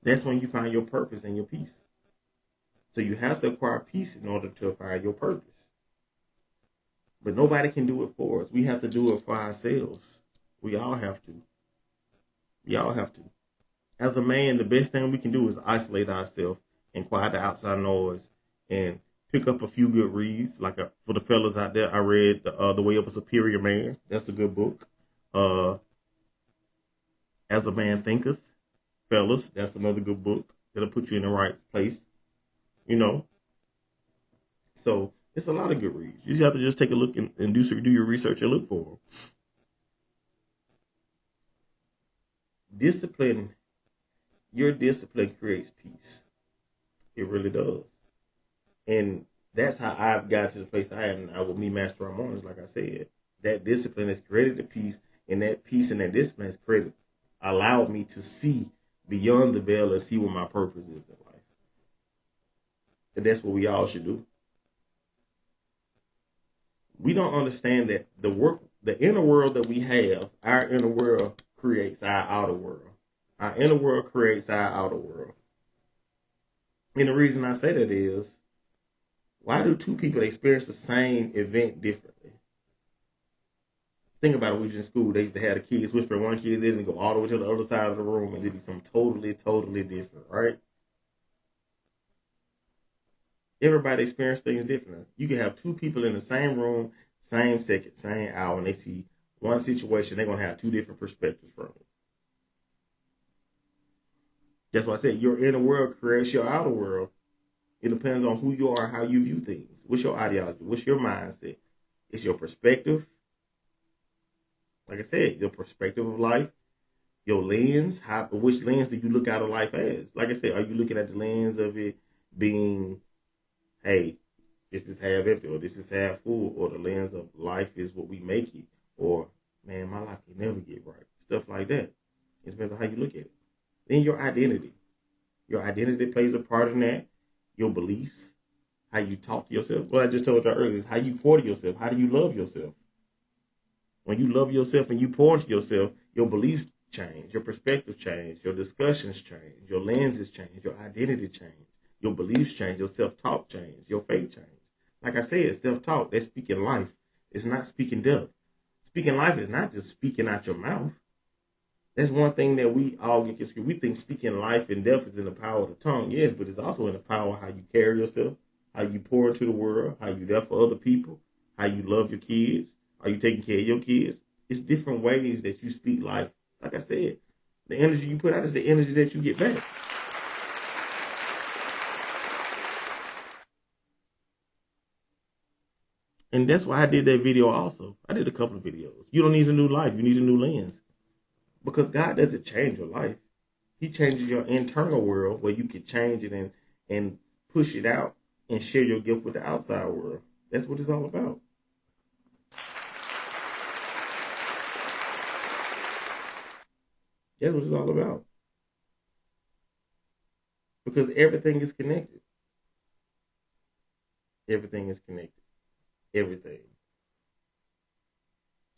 [SPEAKER 1] That's when you find your purpose and your peace. So you have to acquire peace in order to find your purpose. But nobody can do it for us. We have to do it for ourselves. We all have to. We all have to. As a man, the best thing we can do is isolate ourselves and quiet the outside noise and pick up a few good reads. Like for the fellas out there, I read The Way of a Superior Man. That's a good book. As a Man Thinketh. Fellas, that's another good book. That'll put you in the right place. You know. So it's a lot of good reads. You just have to just take a look and do your research and look for them. Discipline. Your discipline creates peace. It really does. And that's how I've got to the place I am now with me mastering my mornings, like I said. That discipline has created the peace, and that peace and that discipline has allowed me to see beyond the veil and see what my purpose is in life. And that's what we all should do. We don't understand that the inner world that we have, our inner world creates our outer world. Our inner world creates our outer world. And the reason I say that is, why do two people experience the same event differently? Think about it. When we was in school, they used to have the kids whisper one kid's in and go all the way to the other side of the room, and it'd be something totally, totally different, right? Everybody experiences things differently. You can have two people in the same room, same second, same hour, and they see one situation, they're going to have two different perspectives from it. That's why I said your inner world creates your outer world. It depends on who you are, how you view things. What's your ideology? What's your mindset? It's your perspective. Like I said, your perspective of life, your lens. Which lens do you look out of life as? Like I said, are you looking at the lens of it being, hey, this is half empty or this is half full, or the lens of life is what we make it, or man, my life can never get right. Stuff like that. It depends on how you look at it. Then your identity. Your identity plays a part in that. Your beliefs, how you talk to yourself. What I just told you earlier is how you pour to yourself. How do you love yourself? When you love yourself and you pour into yourself, your beliefs change, your perspective change, your discussions change, your lenses change, your identity change, your beliefs change, your self-talk change, your faith change. Like I said, self-talk, that's speaking life. It's not speaking death. Speaking life is not just speaking out your mouth. That's one thing that we all get confused. We think speaking life and death is in the power of the tongue. Yes, but it's also in the power of how you carry yourself, how you pour into the world, how you there for other people, how you love your kids, are you taking care of your kids. It's different ways that you speak life. Like I said, the energy you put out is the energy that you get back. And that's why I did that video also. I did a couple of videos. You don't need a new life. You need a new lens. Because God doesn't change your life. He changes your internal world where you can change it and push it out and share your gift with the outside world. That's what it's all about. That's what it's all about. Because everything is connected. Everything is connected. Everything.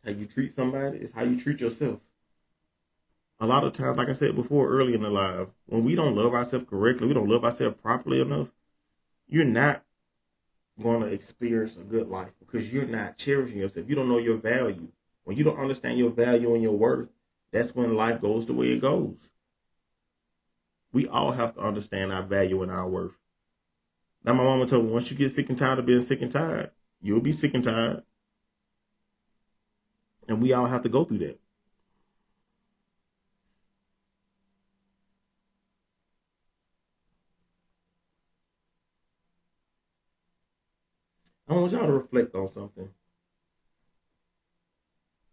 [SPEAKER 1] How you treat somebody is how you treat yourself. A lot of times, like I said before early in the live, when we don't love ourselves correctly, we don't love ourselves properly enough, you're not going to experience a good life because you're not cherishing yourself. You don't know your value. When you don't understand your value and your worth, that's when life goes the way it goes. We all have to understand our value and our worth. Now, my mama told me, once you get sick and tired of being sick and tired, you'll be sick and tired. And we all have to go through that. I want y'all to reflect on something.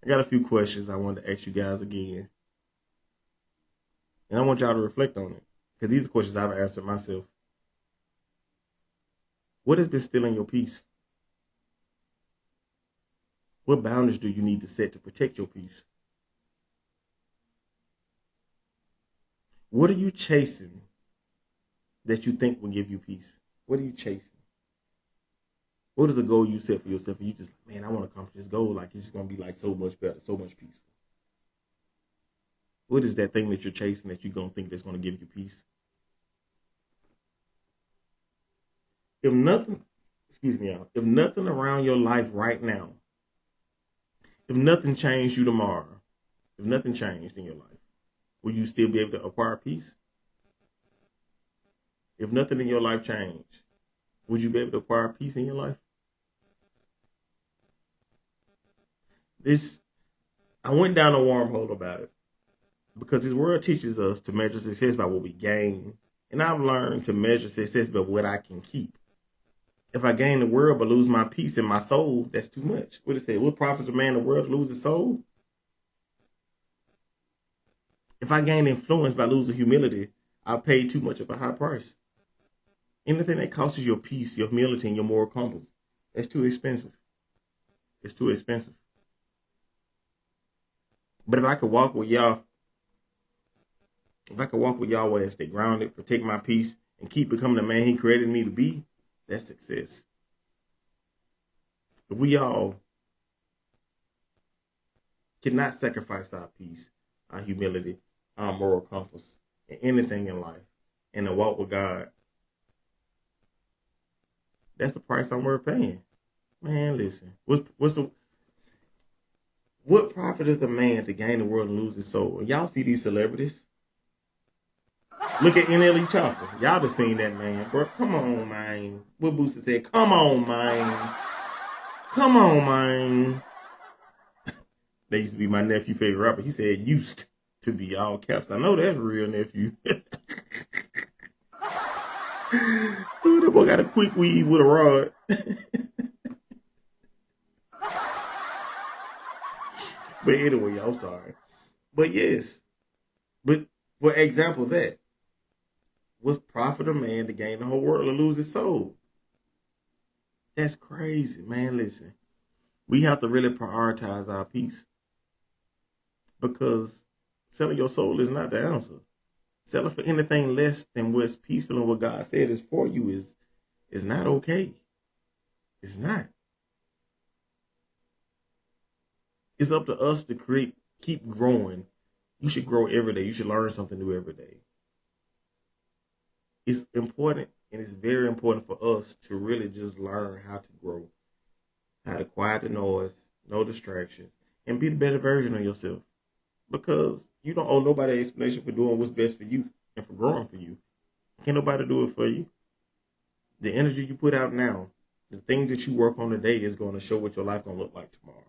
[SPEAKER 1] I got a few questions I wanted to ask you guys again. And I want y'all to reflect on it. Because these are questions I've answered myself. What has been stealing your peace? What boundaries do you need to set to protect your peace? What are you chasing that you think will give you peace? What are you chasing? What is a goal you set for yourself? And you just, man, I want to accomplish this goal. Like, it's just going to be like so much better, so much peaceful. What is that thing that you're chasing that you're going to think that's going to give you peace? If nothing, if nothing around your life right now, if nothing changed you tomorrow, if nothing changed in your life, will you still be able to acquire peace? If nothing in your life changed, would you be able to acquire peace in your life? I went down a wormhole about it because his word teaches us to measure success by what we gain. And I've learned to measure success by what I can keep. If I gain the world but lose my peace and my soul, that's too much. What it say? What profits a man in the world to lose his soul? If I gain influence by losing humility, I paid too much of a high price. Anything that costs you your peace, your humility, and your moral compass, that's too expensive. It's too expensive. But if I could walk with y'all, and stay grounded, protect my peace, and keep becoming the man he created me to be, that's success. If we all cannot sacrifice our peace, our humility, our moral compass, and anything in life, and to walk with God, that's the price I'm worth paying. Man, listen, what profit is the man to gain the world and lose his soul? And y'all see these celebrities. Look at NLE Chopper. Y'all just seen that man, bro. Come on, man. What Booster said, come on, man. Come on, man. That used to be my nephew's favorite rapper. He said used to be all caps. I know that's real, nephew. Ooh, that boy got a quick weave with a rod. But anyway, I'm sorry. But yes. But for example, that was profit a man to gain the whole world and lose his soul. That's crazy, man. Listen, we have to really prioritize our peace because selling your soul is not the answer. Selling for anything less than what's peaceful and what God said is for you is not okay. It's not. It's up to us to keep growing. You should grow every day. You should learn something new every day. It's important, and it's very important for us to really just learn how to grow, how to quiet the noise, no distractions, and be the better version of yourself. Because you don't owe nobody an explanation for doing what's best for you and for growing for you. Can't nobody do it for you. The energy you put out now, the things that you work on today is going to show what your life going to look like tomorrow.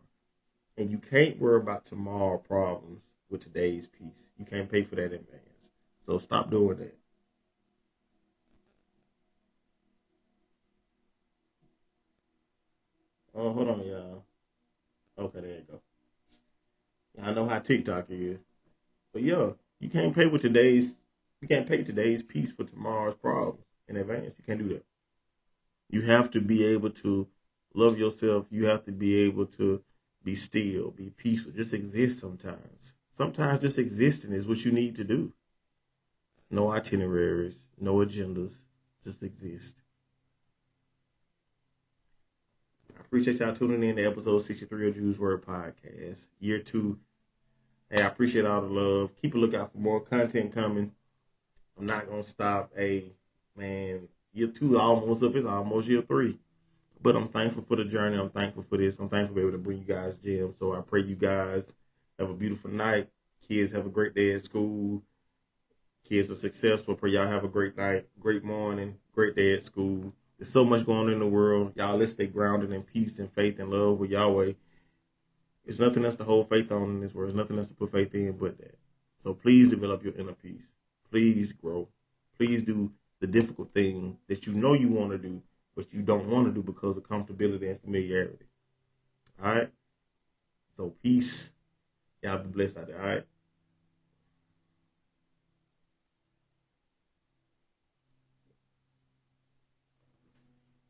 [SPEAKER 1] And you can't worry about tomorrow problems with today's peace. You can't pay for that in advance. So stop doing that. Oh, hold on, y'all. Okay, there you go. I know how TikTok is. But yeah, you can't pay today's peace for tomorrow's problems in advance. You can't do that. You have to be able to love yourself. You have to be able to be still, be peaceful, just exist sometimes. Sometimes just existing is what you need to do. No itineraries, no agendas, just exist. I appreciate y'all tuning in to episode 63 of Jews Word Podcast, year 2 Hey, I appreciate all the love. Keep a lookout for more content coming. I'm not gonna stop. Hey, man, year 2 almost up. It's almost year 3. But I'm thankful for the journey. I'm thankful for this. I'm thankful to be able to bring you guys gems. So I pray you guys have a beautiful night. Kids have a great day at school. Kids are successful. Pray y'all have a great night, great morning, great day at school. There's so much going on in the world. Y'all, let's stay grounded in peace and faith and love with Yahweh. There's nothing else to hold faith on in this world. There's nothing else to put faith in but that. So please develop your inner peace. Please grow. Please do the difficult thing that you know you want to do, but you don't want to do because of comfortability and familiarity. All right? So peace. Y'all be blessed out there. All right?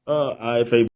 [SPEAKER 1] IFA